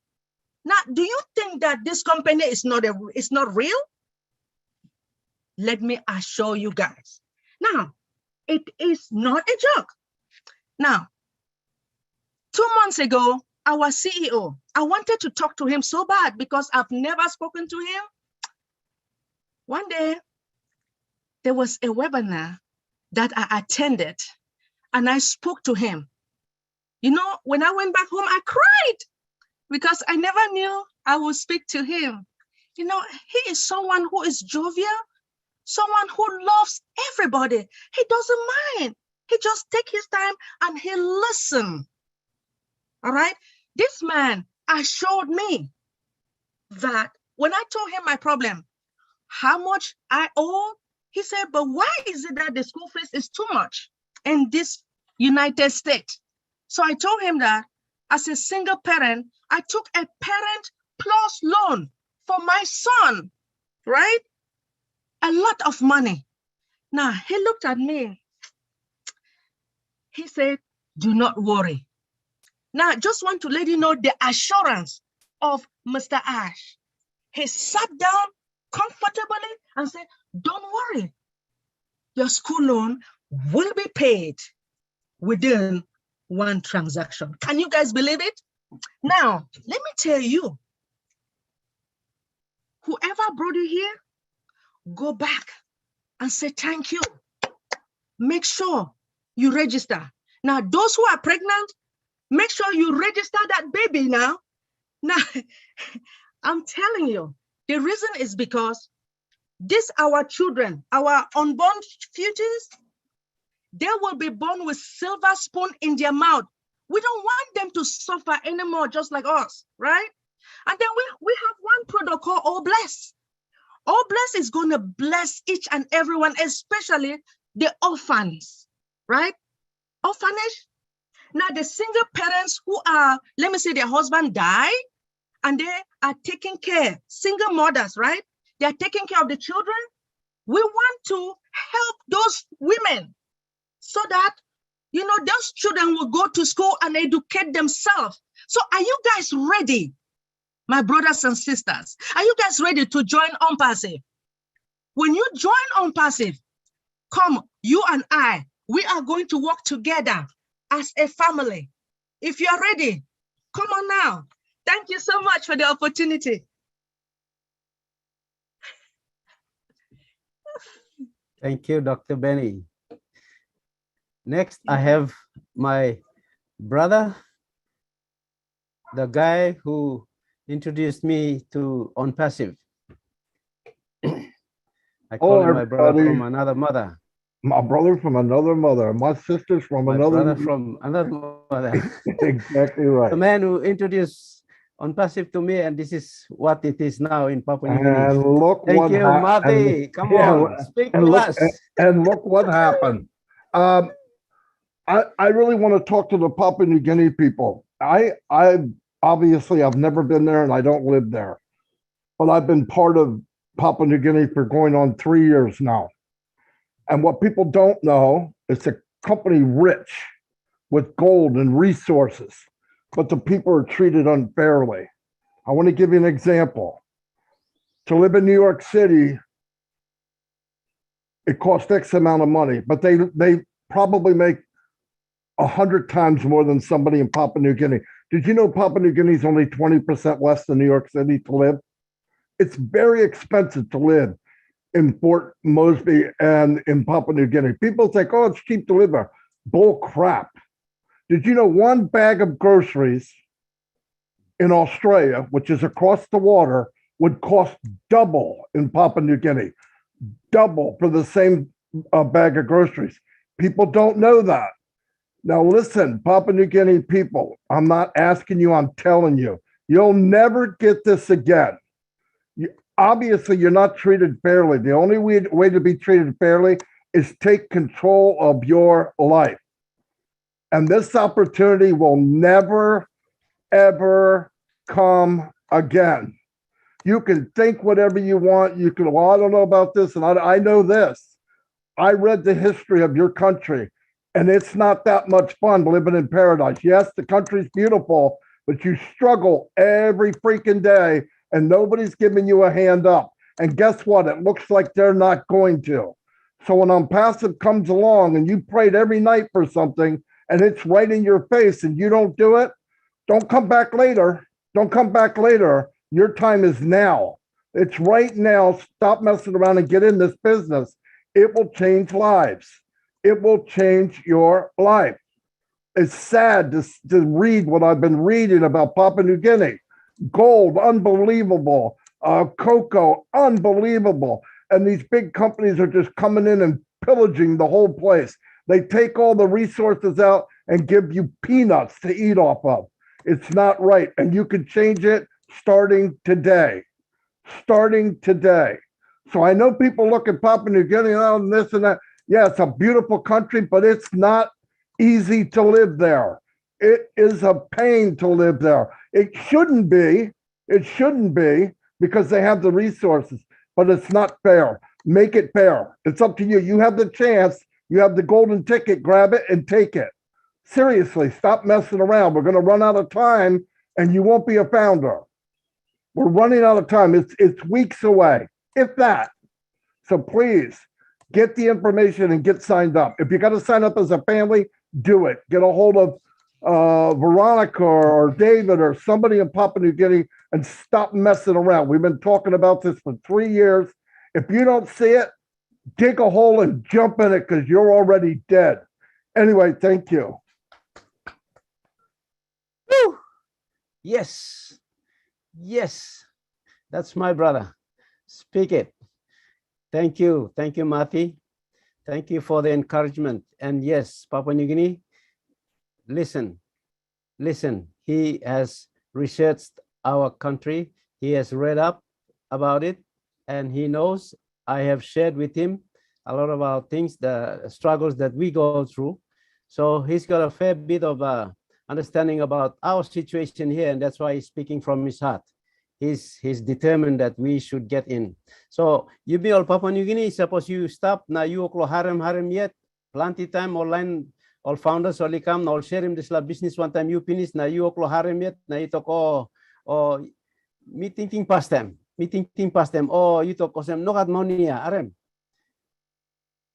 Now, do you think that this company is not real? Let me assure you guys. Now, it is not a joke. Now, 2 months ago, our CEO, I wanted to talk to him so bad because I've never spoken to him. One day, there was a webinar that I attended and I spoke to him. You know, when I went back home, I cried because I never knew I would speak to him. You know, he is someone who is jovial, someone who loves everybody. He doesn't mind. He just takes his time and he listens. All right. This man assured me that when I told him my problem, how much I owe, he said, but why is it that the school fees is too much in this United States? So I told him that as a single parent, I took a parent plus loan for my son, right? A lot of money. Now, he looked at me. He said, do not worry. Now, I just want to let you know the assurance of Mr. Ash. He sat down comfortably and said, don't worry. Your school loan will be paid within one transaction. Can you guys believe it? Now, let me tell you, whoever brought you here, go back and say thank you. Make sure you register. Now, those who are pregnant, make sure you register that baby now. Now, I'm telling you, the reason is because these our children, our unborn futures, they will be born with silver spoon in their mouth. We don't want them to suffer anymore, just like us, right? And then we have one product called All Bless. All Bless is going to bless each and everyone, especially the orphans, right? Orphanage. Now, the single parents who are, let me say, their husband died, and they are taking care, single mothers, right? They are taking care of the children. We want to help those women so that, you know, those children will go to school and educate themselves. So are you guys ready, my brothers and sisters? Are you guys ready to join OnPassive? When you join OnPassive, come, you and I, we are going to work together as a family. If you are ready, come on now. Thank you so much for the opportunity. Thank you, Dr. Benny. Next, I have my brother, the guy who introduced me to OnPassive. I call him my brother from another mother. My brother from another mother. My sister's from My another. brother from another mother. Exactly right. The man who introduced OnPassive to me, and this is what it is now in Papua New Guinea. And look Thank what you, Mati. Come on, speak to us. And look what happened. I really want to talk to the Papua New Guinea people. I obviously I've never been there and I don't live there, but I've been part of Papua New Guinea for going on 3 years now. And what people don't know, it's a company rich with gold and resources, but the people are treated unfairly. I want to give you an example. To live in New York City, it costs X amount of money, but they probably make 100 times more than somebody in Papua New Guinea. Did you know Papua New Guinea is only 20% less than New York City to live? It's very expensive to live in Fort Mosby and in Papua New Guinea. People think, oh, it's cheap to live there. Bull crap. Did you know one bag of groceries in Australia, which is across the water, would cost double in Papua New Guinea? Double for the same bag of groceries. People don't know that. Now listen, Papua New Guinea people, I'm not asking you, I'm telling you, you'll never get this again. Obviously, you're not treated fairly. The only way to be treated fairly is take control of your life. And this opportunity will never, ever come again. You can think whatever you want. You can, well, I don't know about this, and I know this. I read the history of your country, and it's not that much fun living in paradise. Yes, the country's beautiful, but you struggle every freaking day, and nobody's giving you a hand up. And guess what? It looks like they're not going to. So when OnPassive comes along and you prayed every night for something and it's right in your face and you don't do it, don't come back later. Don't come back later. Your time is now. It's right now. Stop messing around and get in this business. It will change lives. It will change your life. It's sad to read what I've been reading about Papua New Guinea. Gold, unbelievable. Cocoa, unbelievable. And these big companies are just coming in and pillaging the whole place. They take all the resources out and give you peanuts to eat off of. It's not right. And you can change it starting today. Starting today. So I know people look at Papua New Guinea and this and that. Yeah, it's a beautiful country, but it's not easy to live there. It is a pain to live there. It shouldn't be, It shouldn't be because they have the resources, but it's not fair. Make it fair. It's up to you. You have the chance. You have the golden ticket. Grab it and take it. Seriously, stop messing around. We're going to run out of time and you won't be a founder. We're running out of time. It's weeks away, if that. So please get the information and get signed up. If you got to sign up as a family, do it. Get a hold of Veronica or David or somebody in Papua New Guinea and stop messing around. We've been talking about this for 3 years. If you don't see it, dig a hole and jump in it because you're already dead. Anyway, thank you. Woo! Yes. Yes. That's my brother. Speak it. Thank you. Thank you, Mati. Thank you for the encouragement. And yes, Papua New Guinea, listen. He has researched our country. He has read up about it, and he knows I have shared with him a lot of our things, the struggles that we go through. So he's got a fair bit of understanding about our situation here, and that's why he's speaking from his heart. He's determined that we should get in. So you be all Papua New Guinea, suppose you stop, now you oklo harem yet, plenty time online, all founders all come, all share him this business one time you finish, now you oklo harem yet, now you talk, oh, me thinking past them, oh, you talk, oh, no got money, harem.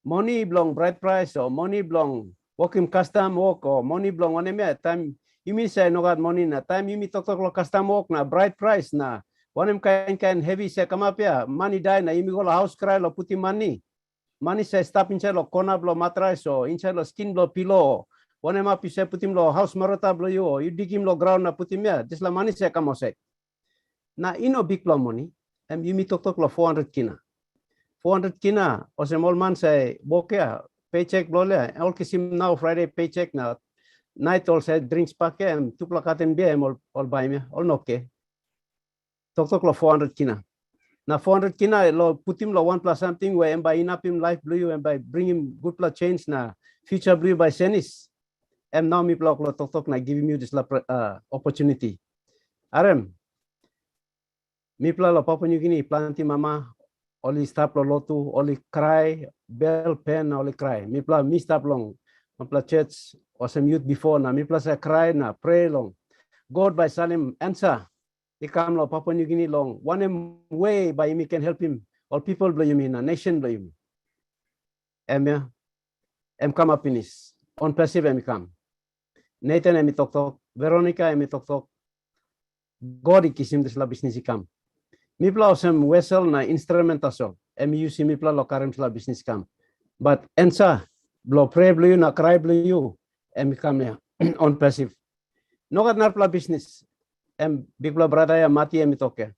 Money belong bright price, or money belong working custom work, or money belong one time. You mean say no got money na time you meet talk custom work na bright price na one kind heavy say come up here money die na you go house cry lo puti money say stop inside lo corner blow mattress or inside lo skin blow pillow one up you say put him lo house marota blow you dig him lo ground na put him here just la money say come say na big blow money and you meet talk lo 400 kina or some old man say bokia paycheck blow le all kisim now Friday paycheck na night all said drinks pack and two plakaten beer all buy me all okay. Talk lo 400 kina. Now 400 kina lo put him lo 1 plus something where and by in up him life blue and by bring him good plus change na future blue by senis. And now me block lo talk na giving you this opportunity. Arem. Me pla lo Papua New Guinea planti mama only stop lo lotu only cry bell pen only cry. Me pla me stop long. Me pla church or some youth before na me plus I cry na pray long. God by Salim answer. He come lo Papua New Guinea long. One way by me can help him. All people blow you mean a nation blow you. Em come up in this. OnPassive em come. Nathan em talk. Veronica em talk. God ikisim this la business come. Me pla some vessel na instrumentation. Em use me pla lo current la business come. But answer blow pray blow you na cry blow you. Em come here OnPassive. No got narpla business. Em big brother ya mati em itoke.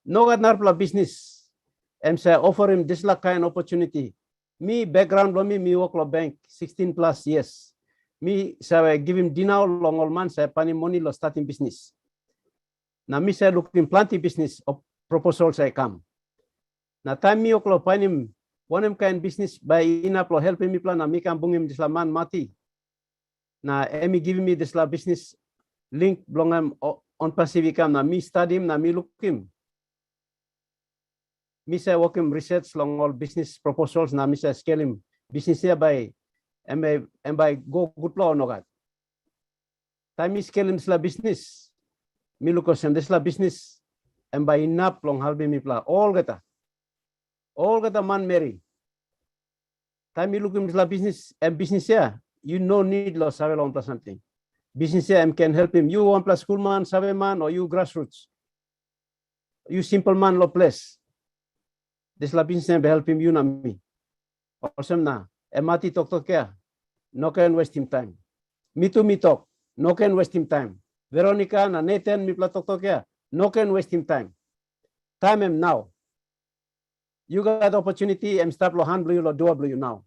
No got narpla business. Em say offer him this la kind opportunity. Me background lo me work lo bank 16 plus years. Me say give him dinner long all man say pani money lo starting business. Na me say looking plenty business of proposal say come. Na time me oklo pani him one him kind business by ina lo help me plan na me can bring him this la man mati. Na emi giving me this la business link belong am OnPassive come na me study him na me look him. Me say work him research long all business proposals na me say scale him business here by and by go good law no got. Time me scale him sla business. Me look him this la business and by enough long halbe me pla all gata man Mary. Time me look him sla business and business here you no need lo sabe long plus something. Business here can help him. You 1 plus school man, sabe man, or you grassroots. You simple man lo place. This la business help him you na me. Awesome na. Mati talk here. No can waste him time. Me to me talk. No can waste him time. Veronica na Nathan me pla talk here. No can waste him time. Time him now. You got opportunity and start lo hand blue lo do blue now.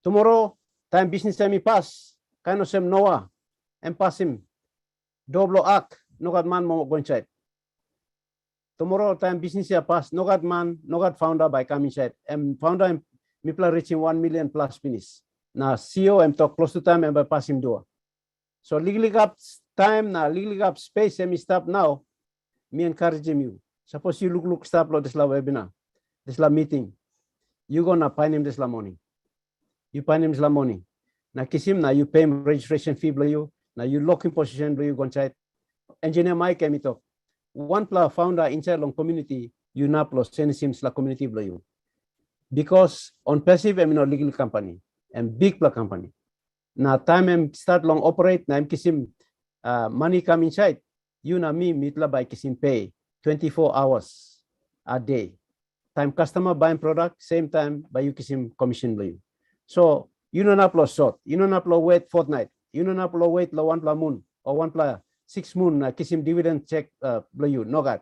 Tomorrow time business time me pass. Kind of sem Noah. And pass him. Doblo ak. No got man mo go inside. Tomorrow time business year pass. No got man. No got founder by come inside. And founder people reaching 1 million plus finish. Now CEO and talk close to time and by pass him door. So legally up time now. Legally up space and stop now. me encourage you. Suppose you look stop lo this la webinar, this la meeting. You gonna find him this la morning. You find him this la morning. Na kisim na you pay him registration fee below you. Now you lock in position below you gonchait. Engineer Mike kami talk. One pla founder inside long community, you na plus send sims la community below you. Because OnPassive am not legal company and big pla company. Na time em start long operate na em kisim money come inside. You na me mitla by kisim pay 24 hours a day. Time customer buying product, same time by you kisim commission below you. So you don't upload short, you don't upload wait fortnight, you don't upload wait la one pla moon or one pla 6 moon kisim dividend check below you. No God.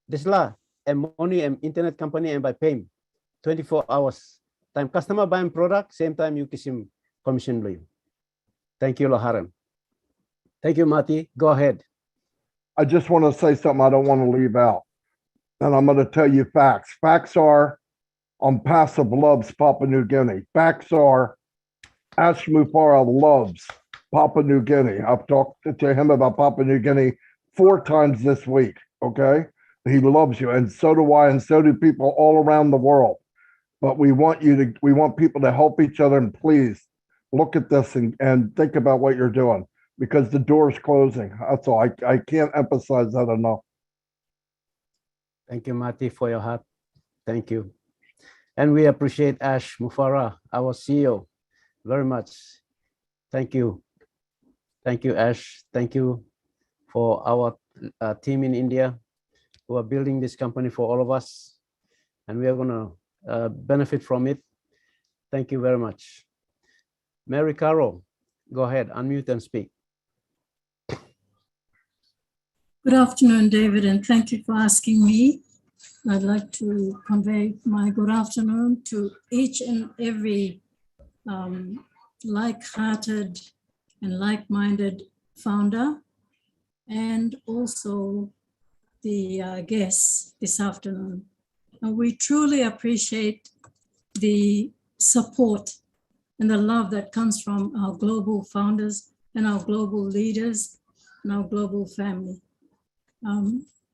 This la and money and internet company and by paying 24 hours. Time customer buying product, same time you kisim commission below you. Thank you, Laharan. Thank you, Mati. Go ahead. I just want to say something I don't want to leave out. And I'm going to tell you facts. Facts are OnPassive loves Papua New Guinea. Facts are Ash Mufara loves Papua New Guinea. I've talked to him about Papua New Guinea 4 times this week. Okay. He loves you. And so do I. And so do people all around the world. But we want people to help each other. And please look at this and think about what you're doing because the door's closing. That's all. I can't emphasize that enough. Thank you, Mati, for your heart. Thank you. And we appreciate Ash Mufara, our CEO, very much. Thank you. Thank you, Ash. Thank you for our team in India who are building this company for all of us. And we are going to benefit from it. Thank you very much. Mary Carroll, go ahead, unmute and speak. Good afternoon, David, and thank you for asking me. I'd like to convey my good afternoon to each and every like-hearted and like-minded founder, and also the guests this afternoon. And we truly appreciate the support and the love that comes from our global founders and our global leaders and our global family.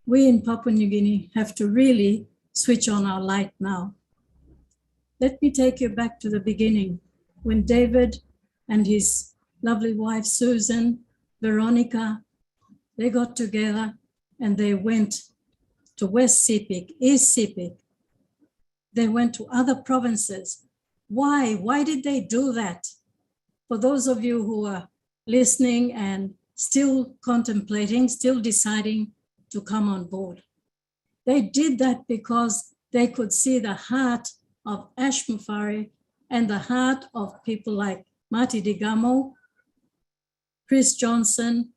We in Papua New Guinea have to really switch on our light now. Let me take you back to the beginning when David and his lovely wife, Susan, Veronica, they got together and they went to West Sepik, East Sepik. They went to other provinces. Why? Why did they do that? For those of you who are listening and still contemplating, still deciding to come on board. They did that because they could see the heart of Ash Mufari and the heart of people like Marty Digamo, Chris Johnson,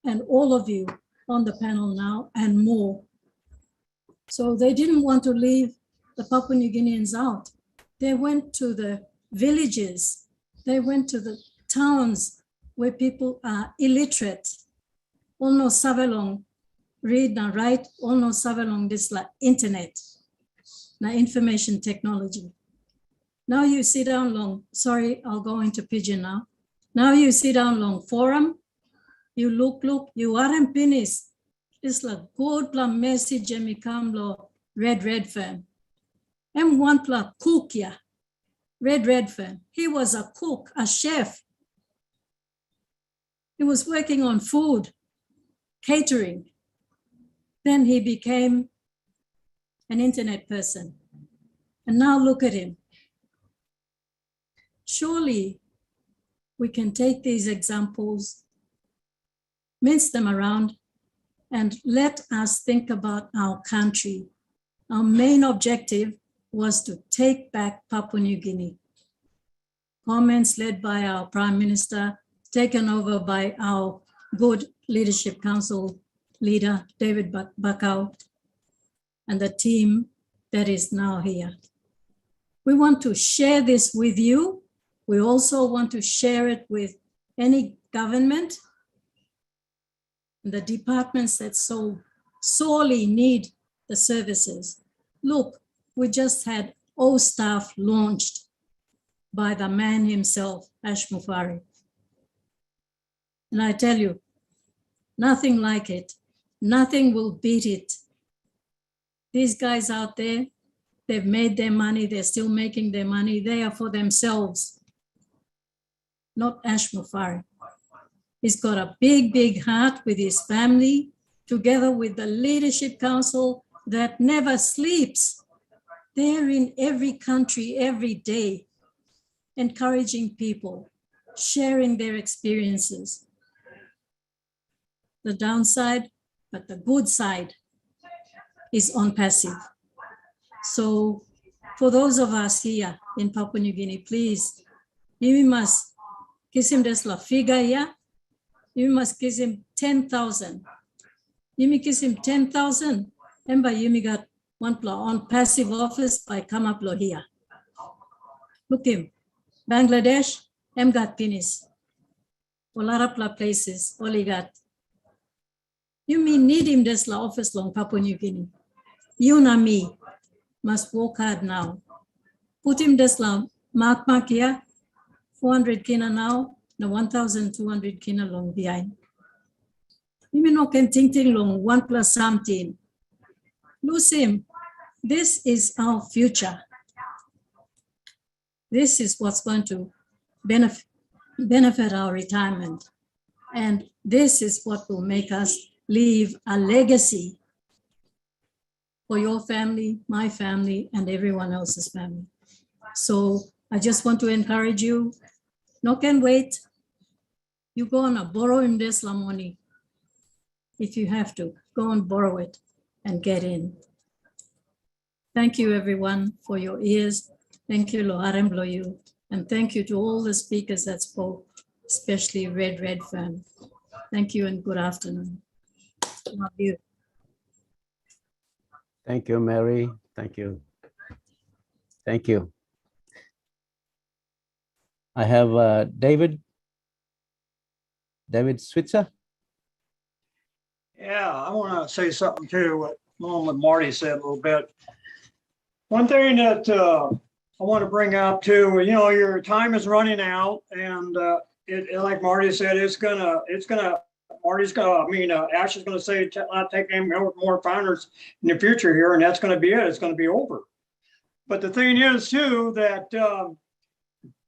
and all of you on the panel now and more. So they didn't want to leave the Papua New Guineans out. They went to the villages. They went to the towns where people are illiterate. All no savelong, read and write, all no savelong this like internet, now information technology. Now you sit down long, sorry, I'll go into pidgin now. Now you sit down long forum, you look, you aren't finished. It's like good plan message and become lo red fan. And one plan cook ya, red fan. He was a cook, a chef. He was working on food, catering. Then he became an internet person. And now look at him. Surely we can take these examples, mince them around, and let us think about our country. Our main objective was to take back Papua New Guinea. Comments led by our Prime Minister, taken over by our good Leadership Council leader, David Bakau, and the team that is now here. We want to share this with you. We also want to share it with any government, the departments that so sorely need the services. Look, we just had O-Staff launched by the man himself, Ash Mufari. And I tell you, nothing like it. Nothing will beat it. These guys out there, they've made their money. They're still making their money. They are for themselves, not Ash Mufari. He's got a big, big heart with his family, together with the Leadership Council that never sleeps. They're in every country, every day, encouraging people, sharing their experiences. The downside, but the good side is OnPassive. So for those of us here in Papua New Guinea, please, you must kiss him this la figure here. You must kiss him 10,000. You may kiss him 10,000. Remember, you got one OnPassive office by come up here. Look him, Bangladesh, got Pinis. A lot of places, all he got. You may need him this la office long Papua New Guinea. You and me must work hard now. Put him this la mark here, 400 kina now, the 1,200 kina long behind. You may not can think long 1 plus something. Lose him. This is our future. This is what's going to benefit our retirement. And this is what will make us leave a legacy for your family, my family, and everyone else's family. So I just want to encourage you, no can wait. You go and borrow him this money. If you have to, go and borrow it and get in. Thank you everyone for your ears. Thank you, Loharem Bloyu. And thank you to all the speakers that spoke, especially Red Fern. Thank you and good afternoon. Love you. Thank you, Mary. Thank you. Thank you. I have David Switzer. Yeah, I want to say something too, along with Marty said a little bit. One thing that I want to bring up too, your time is running out, and like Marty said, Ash is going to say not taking more founders in the future here, and that's going to be it. It's going to be over. But the thing is too that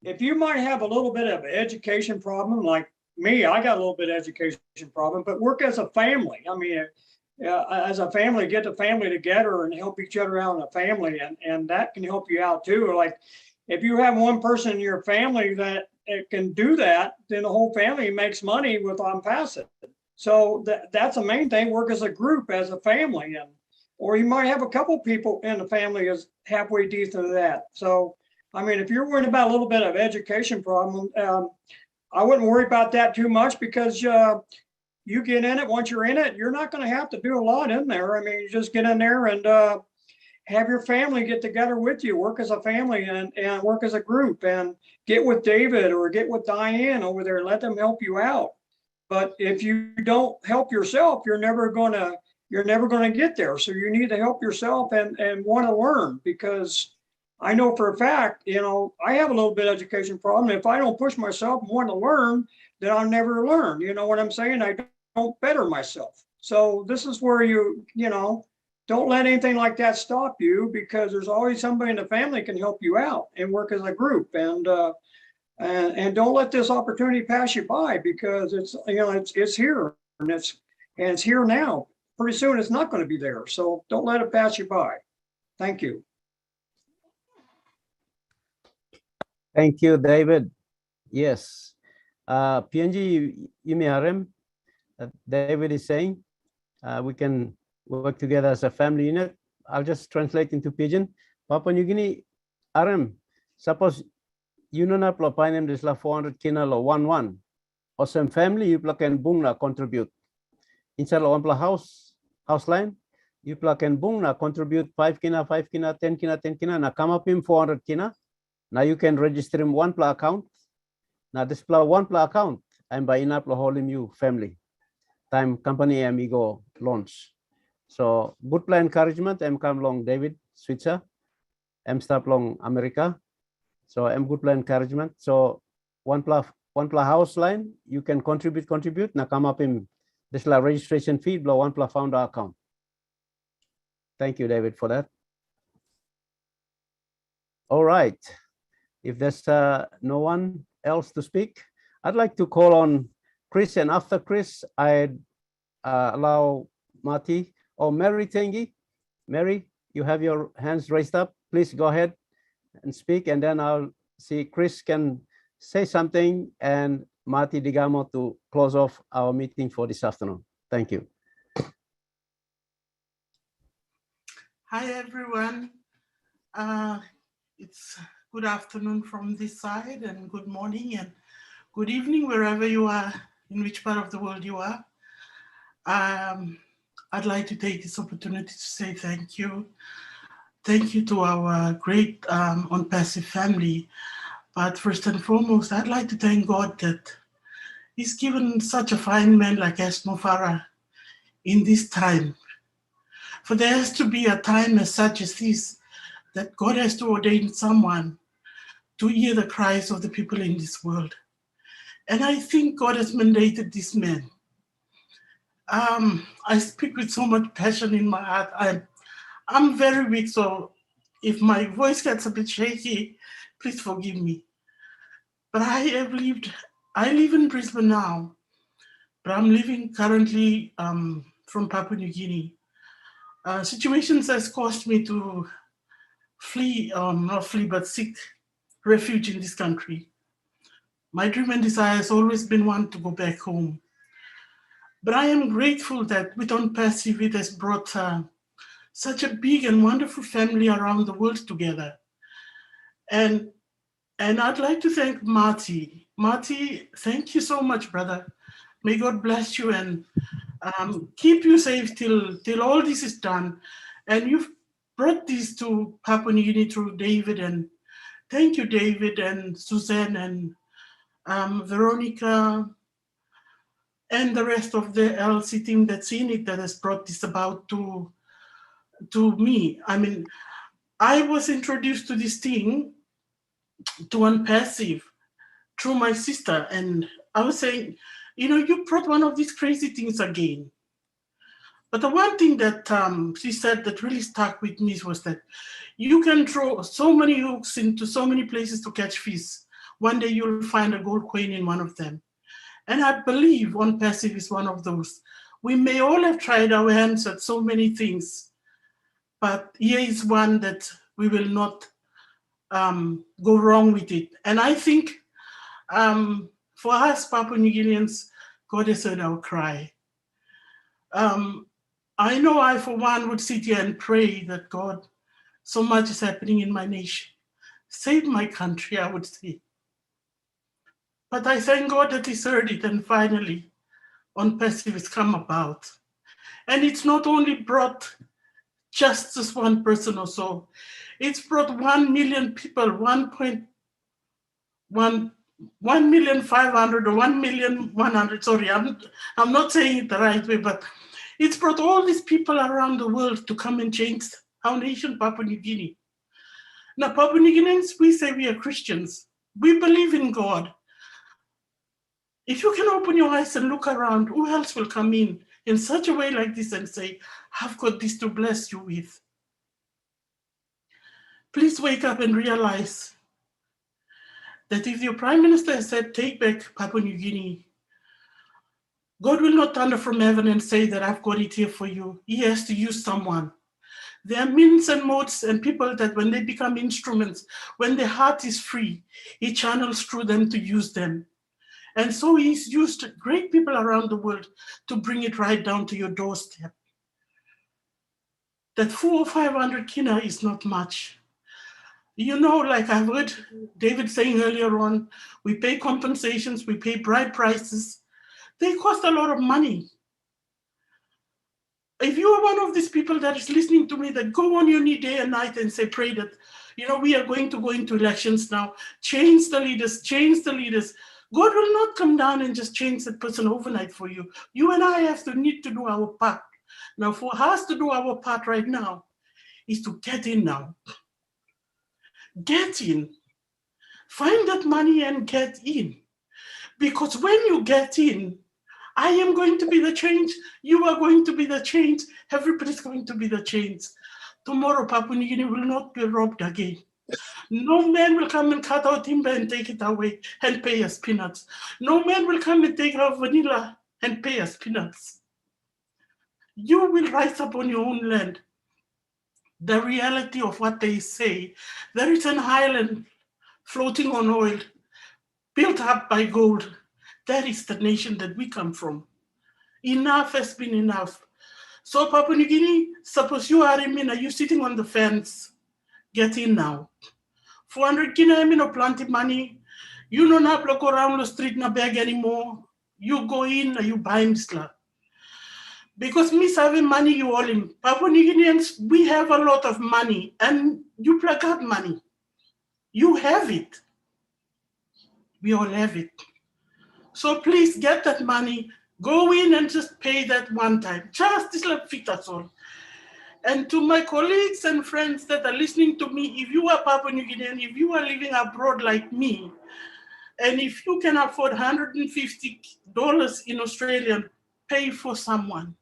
if you might have a little bit of an education problem, like me, I got a little bit of education problem, but work as a family. I mean, as a family, get the family together and help each other out in a family, and that can help you out too. Like if you have one person in your family that can do that, then the whole family makes money with OnPassive. So that's the main thing. Work as a group, as a family, or you might have a couple people in the family is halfway decent to that. So I mean, if you're worried about a little bit of education problem, I wouldn't worry about that too much, because you get in it. Once you're in it, you're not going to have to do a lot in there. I mean, you just get in there and have your family get together with you, work as a family and work as a group, and get with David or get with Diane over there. Let them help you out. But if you don't help yourself, you're never going to get there. So you need to help yourself and want to learn, because I know for a fact, I have a little bit of education problem. If I don't push myself and want to learn, then I'll never learn. You know what I'm saying? I don't better myself. So this is where you don't let anything like that stop you, because there's always somebody in the family can help you out and work as a group. And don't let this opportunity pass you by, because it's here and it's here now. Pretty soon it's not going to be there. So don't let it pass you by. Thank you. Thank you, David. Yes. PNG Yumiharem, David is saying we can work together as a family unit. I'll just translate into Pidgin. Papua New Guinea, RM, suppose you know na plopainem this la 400 kina lo 1-1. Or some family you can bung na contribute. Inside lo ampla house line, you can bung na contribute 5 kina, 5 kina, 10 kina, 10 kina, na come up in 400 kina. Now you can register him one pla account. Now this pla one pla account, I'm by enough lo holim you family. Time company amigo launch. So good plan encouragement. I'm come long David Switzer. I'm stop long America. So I'm good plan encouragement. So one pla house line, you can contribute. Now come up in This is la registration fee below OnePlus founder account. Thank you, David, for that. All right. If there's no one else to speak, I'd like to call on Chris, and after Chris, I'd allow Marty or Mary Tengi. Mary, you have your hands raised up. Please go ahead and speak, and then I'll see Chris can say something and Marty Digamo to close off our meeting for this afternoon. Thank you. Hi, everyone. It's good afternoon from this side, and good morning and good evening, wherever you are, in which part of the world you are. I'd like to take this opportunity to say thank you. Thank you to our great OnPassive family. But first and foremost, I'd like to thank God that He's given such a fine man like Esmo Farah in this time. For there has to be a time as such as this, that God has to ordain someone to hear the cries of the people in this world. And I think God has mandated this man. I speak with so much passion in my heart. I'm very weak, so if my voice gets a bit shaky, please forgive me. But I live in Brisbane now, but I'm living currently from Papua New Guinea. Situations has caused me to flee, not flee, but seek refuge in this country. My dream and desire has always been one to go back home. But I am grateful that with OnPassive, it has brought such a big and wonderful family around the world together. And I'd like to thank Marty. Marty, thank you so much, brother. May God bless you and keep you safe till all this is done. And you've brought this to Papua New Guinea through David, and thank you, David and Suzanne and Veronica and the rest of the LC team that's in it that has brought this about to me. I mean, I was introduced to this thing, to OnPassive, through my sister, and I was saying, you brought one of these crazy things again. But the one thing that she said that really stuck with me was that you can throw so many hooks into so many places to catch fish. One day you'll find a gold coin in one of them. And I believe OnPassive is one of those. We may all have tried our hands at so many things, but here is one that we will not go wrong with it. And I think for us Papua New Guineans, God has heard our cry. I know I, for one, would sit here and pray that God, so much is happening in my nation. Save my country, I would say. But I thank God that He's heard it, and finally, OnPassive has come about. And it's not only brought just this one person or so. It's brought 1 million people, 1.500 or 1,100,000. Sorry, I'm not saying it the right way, but it's brought all these people around the world to come and change our nation, Papua New Guinea. Now, Papua New Guineans, we say we are Christians. We believe in God. If you can open your eyes and look around, who else will come in such a way like this and say, I've got this to bless you with? Please wake up and realize that if your Prime Minister has said, take back Papua New Guinea, God will not thunder from heaven and say that I've got it here for you. He has to use someone. There are means and modes and people that when they become instruments, when their heart is free, He channels through them to use them. And so He's used great people around the world to bring it right down to your doorstep. That 400 or 500 kina is not much. Like I've heard David saying earlier on, we pay compensations, we pay bride prices. They cost a lot of money. If you are one of these people that is listening to me, that go on your knee day and night and say, pray that, we are going to go into elections now, change the leaders. God will not come down and just change that person overnight for you. You and I need to do our part. Now, for us to do our part right now is to get in now. Get in. Find that money and get in. Because when you get in, I am going to be the change. You are going to be the change. Everybody's going to be the change. Tomorrow, Papua New Guinea will not be robbed again. No man will come and cut our timber and take it away and pay us peanuts. No man will come and take our vanilla and pay us peanuts. You will rise up on your own land. The reality of what they say, there is an island floating on oil, built up by gold. That is the nation that we come from. Enough has been enough. So Papua New Guinea, suppose you are in Mina, you sitting on the fence, get in now. 400 Guinea Mina planting money. You don't have to go around the street na beg anymore. You go in and you buy misla. Because me having money, you all in. Papua New Guineans, we have a lot of money and you plug out money. You have it. We all have it. So please get that money, go in and just pay that one time. Just this little fit, that's all. And to my colleagues and friends that are listening to me, if you are Papua New Guinean, if you are living abroad like me, and if you can afford $150 in Australian, pay for someone.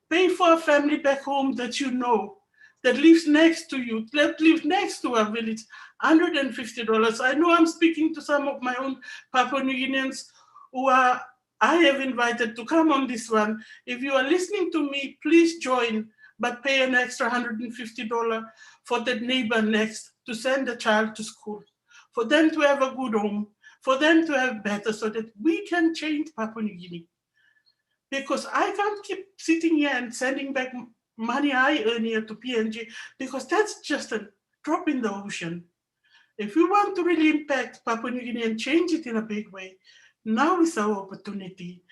Pay for a family back home that you know, that lives next to you, that lives next to a village, $150. I know I'm speaking to some of my own Papua New Guineans who I have invited to come on this one. If you are listening to me, please join, but pay an extra $150 for that neighbor next to send a child to school, for them to have a good home, for them to have better, so that we can change Papua New Guinea. Because I can't keep sitting here and sending back money I earn here to PNG, because that's just a drop in the ocean. If we want to really impact Papua New Guinea and change it in a big way, now is our opportunity.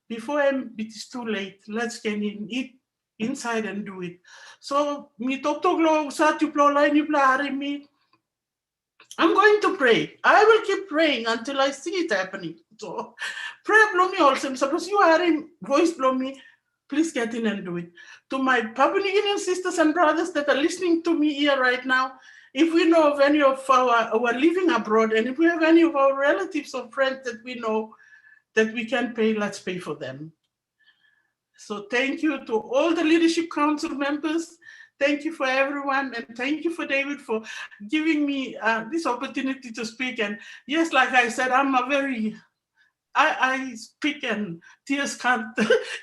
Before it is too late, let's get inside and do it. So, I'm going to pray. I will keep praying until I see it happening. So, pray blow me also. Suppose you are in voice blow me, please get in and do it. To my Papua New Guinean sisters and brothers that are listening to me here right now, if we know of any of our who are living abroad, and if we have any of our relatives or friends that we know that we can pay, let's pay for them. So thank you to all the Leadership Council members. Thank you for everyone, and thank you for David for giving me this opportunity to speak. And yes, like I said, I'm a very, I speak and tears can't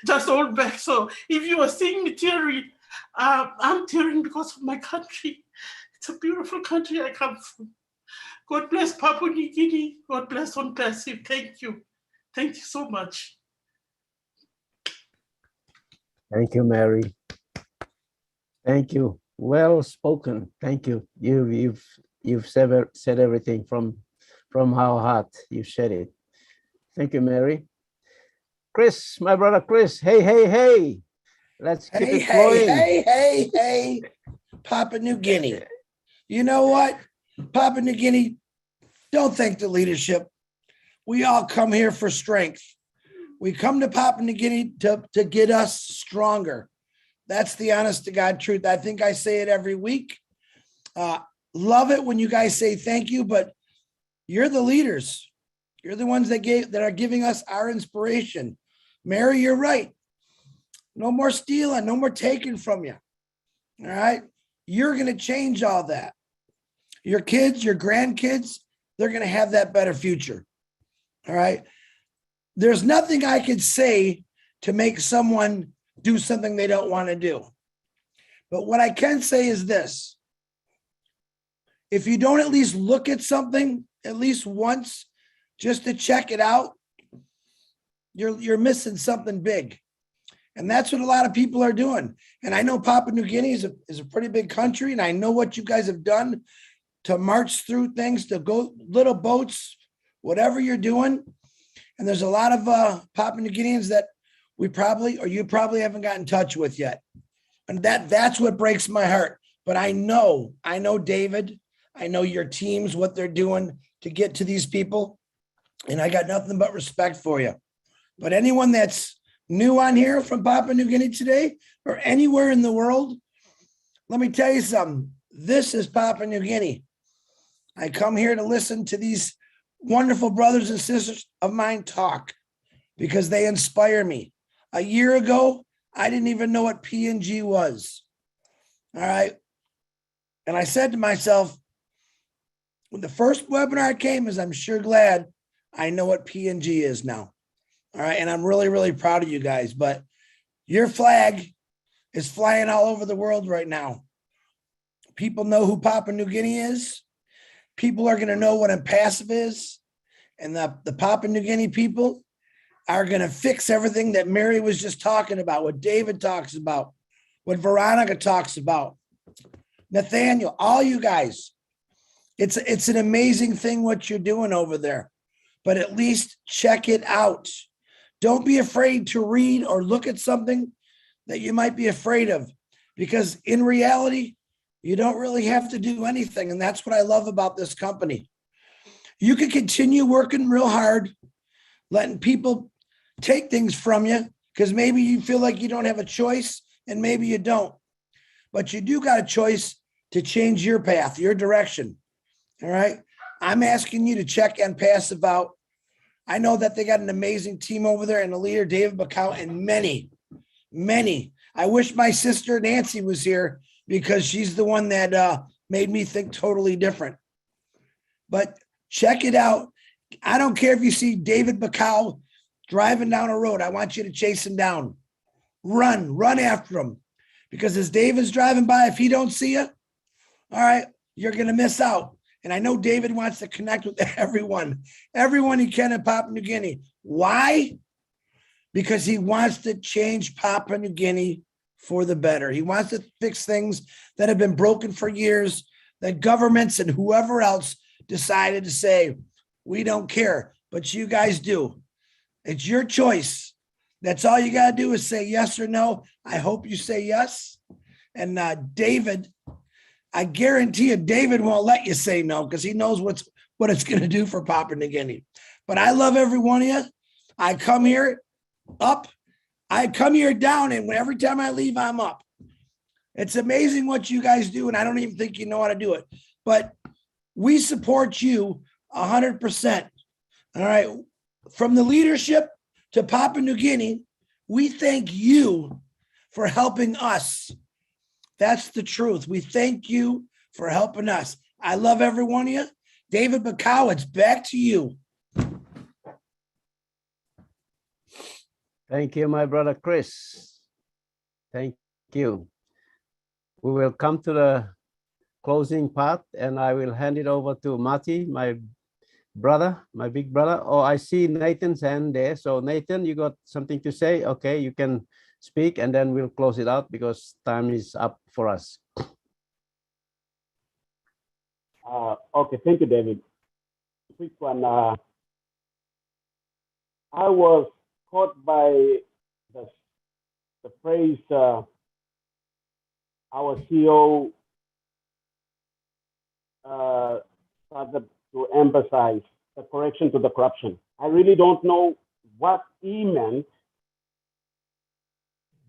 just hold back. So if you are seeing me teary, I'm tearing because of my country. It's a beautiful country I come from. God bless Papua New Guinea. God bless OnPassive. Thank you. Thank you so much. Thank you, Mary. Thank you. Well spoken. Thank you. You've said everything from our heart. You said it. Thank you, Mary. Chris, my brother Chris. Hey. Let's keep it going. Hey, Papua New Guinea. You know what? Papua New Guinea, don't thank the leadership. We all come here for strength. We come to Papua New Guinea to get us stronger. That's the honest to God truth. I think I say it every week. Love it when you guys say thank you, but you're the leaders. You're the ones that are giving us our inspiration. Mary, you're right. No more stealing, no more taking from you. All right. You're going to change all that. Your kids, your grandkids, they're going to have that better future. All right. There's nothing I could say to make someone do something they don't want to do. But what I can say is this. If you don't at least look at something at least once just to check it out, you're missing something big. And that's what a lot of people are doing. And I know Papua New Guinea is a pretty big country, and I know what you guys have done to march through things, to go little boats, whatever you're doing. And there's a lot of Papua New Guineans that you probably haven't got in touch with yet. And that's what breaks my heart. But I know David, I know your teams, what they're doing to get to these people. And I got nothing but respect for you. But anyone that's new on here from Papua New Guinea today or anywhere in the world, let me tell you something. This is Papua New Guinea. I come here to listen to these wonderful brothers and sisters of mine talk. because they inspire me. A year ago, I didn't even know what P&G was. All right. And I said to myself, when the first webinar came, is I'm sure glad I know what P&G is now. All right. And I'm really, really proud of you guys. But your flag is flying all over the world right now. People know who Papua New Guinea is. People are going to know what OnPassive is. And the Papua New Guinea people are going to fix everything that Mary was just talking about, what David talks about, what Veronica talks about, Nathaniel, all you guys. It's an amazing thing what you're doing over there, but at least check it out. Don't be afraid to read or look at something that you might be afraid of, because in reality, you don't really have to do anything. And that's what I love about this company. You can continue working real hard, letting people take things from you, because maybe you feel like you don't have a choice and maybe you don't. But you do got a choice to change your path, your direction. All right. I'm asking you to check OnPassive out. I know that they got an amazing team over there and a leader, David Bacau, and many. I wish my sister Nancy was here because she's the one that made me think totally different. But check it out. I don't care if you see David Bacau driving down a road. I want you to chase him down. Run after him. Because as David's driving by, if he don't see you, all right, you're going to miss out. And I know David wants to connect with everyone he can in Papua New Guinea. Why? Because he wants to change Papua New Guinea for the better. He wants to fix things that have been broken for years, that governments and whoever else decided to say, we don't care, but you guys do. It's your choice. That's all you got to do is say yes or no. I hope you say yes. And David, I guarantee you, David won't let you say no because he knows what it's going to do for Papua New Guinea. But I love every one of you. I come here up. I come here down, and every time I leave, I'm up. It's amazing what you guys do, and I don't even think you know how to do it. But we support you 100%. All right. From the leadership to Papua New Guinea, we thank you for helping us. That's the truth. We thank you for helping us. I love every one of you. David Bacau, it's back to you. Thank you, my brother Chris. Thank you. We will come to the closing part, and I will hand it over to Marty, my brother, my big brother. Oh, I see Nathan's hand there. So Nathan, you got something to say? Okay, you can speak, and then we'll close it out because time is up for us. Okay, thank you, David. Quick one. I was caught by the phrase our CEO started to emphasize the correction to the corruption. I really don't know what he meant,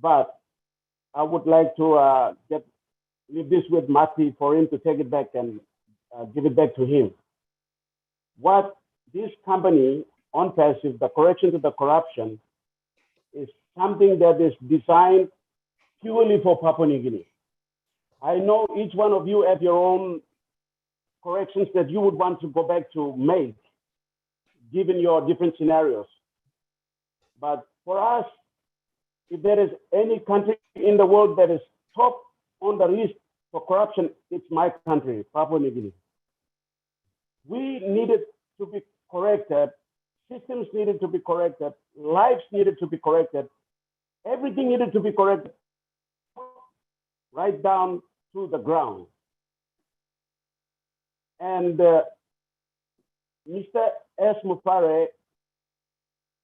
but I would like to leave this with Mati for him to take it back and give it back to him. What this company, OnPassive, the correction to the corruption, is something that is designed purely for Papua New Guinea. I know each one of you have your own corrections that you would want to go back to make, given your different scenarios. But for us, if there is any country in the world that is top on the list for corruption, it's my country, Papua New Guinea. We needed to be corrected. Systems needed to be corrected. Lives needed to be corrected. Everything needed to be corrected right down to the ground. And Mr. S. Mufare,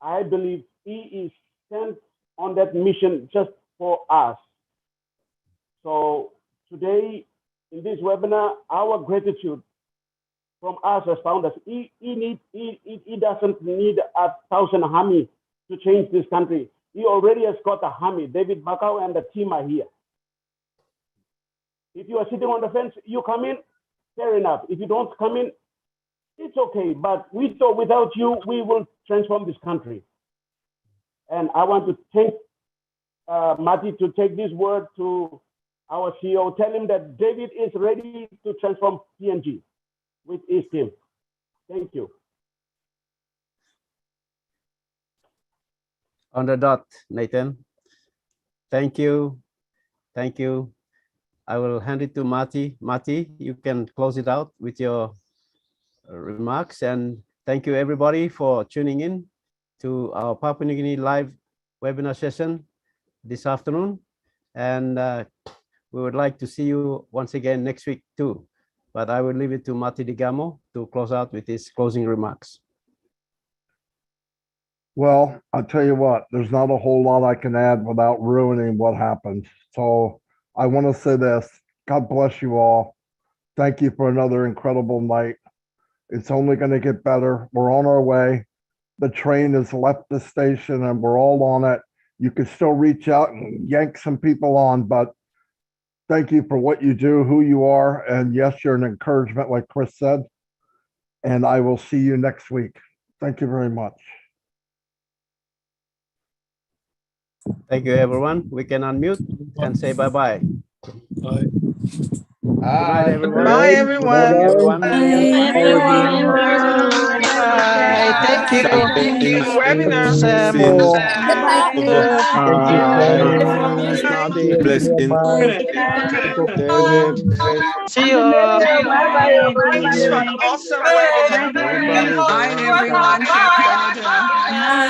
I believe he is sent on that mission just for us. So today, in this webinar, our gratitude from us as founders, he doesn't need 1,000 Hami to change this country. He already has got a Hami. David Bacau and the team are here. If you are sitting on the fence, you come in, fair enough. If you don't come in, it's okay. But we thought without you, we will transform this country. And I want to thank Mati to take this word to our CEO. Tell him that David is ready to transform PNG with his team. Thank you. On the dot, Nathan. Thank you. Thank you. I will hand it to Mati. Mati, you can close it out with your remarks. And thank you everybody for tuning in to our Papua New Guinea live webinar session this afternoon. And we would like to see you once again next week too. But I will leave it to Mati Digamo to close out with his closing remarks. Well, I'll tell you what, there's not a whole lot I can add without ruining what happened. So I want to say this, God bless you all. Thank you for another incredible night. It's only going to get better. We're on our way. The train has left the station and we're all on it. You can still reach out and yank some people on, but thank you for what you do, who you are. And yes, you're an encouragement, like Chris said. And I will see you next week. Thank you very much. Thank you, everyone. We can unmute and say bye-bye. Bye. Good night, everyone. Bye, everyone. Everyone. Bye, everyone. Bye. Thank you. Thank you. Webinar. Samuel. Blessing. David. See you. Thanks for awesome webinar. Everybody, Bye, everyone from Canada. Bye.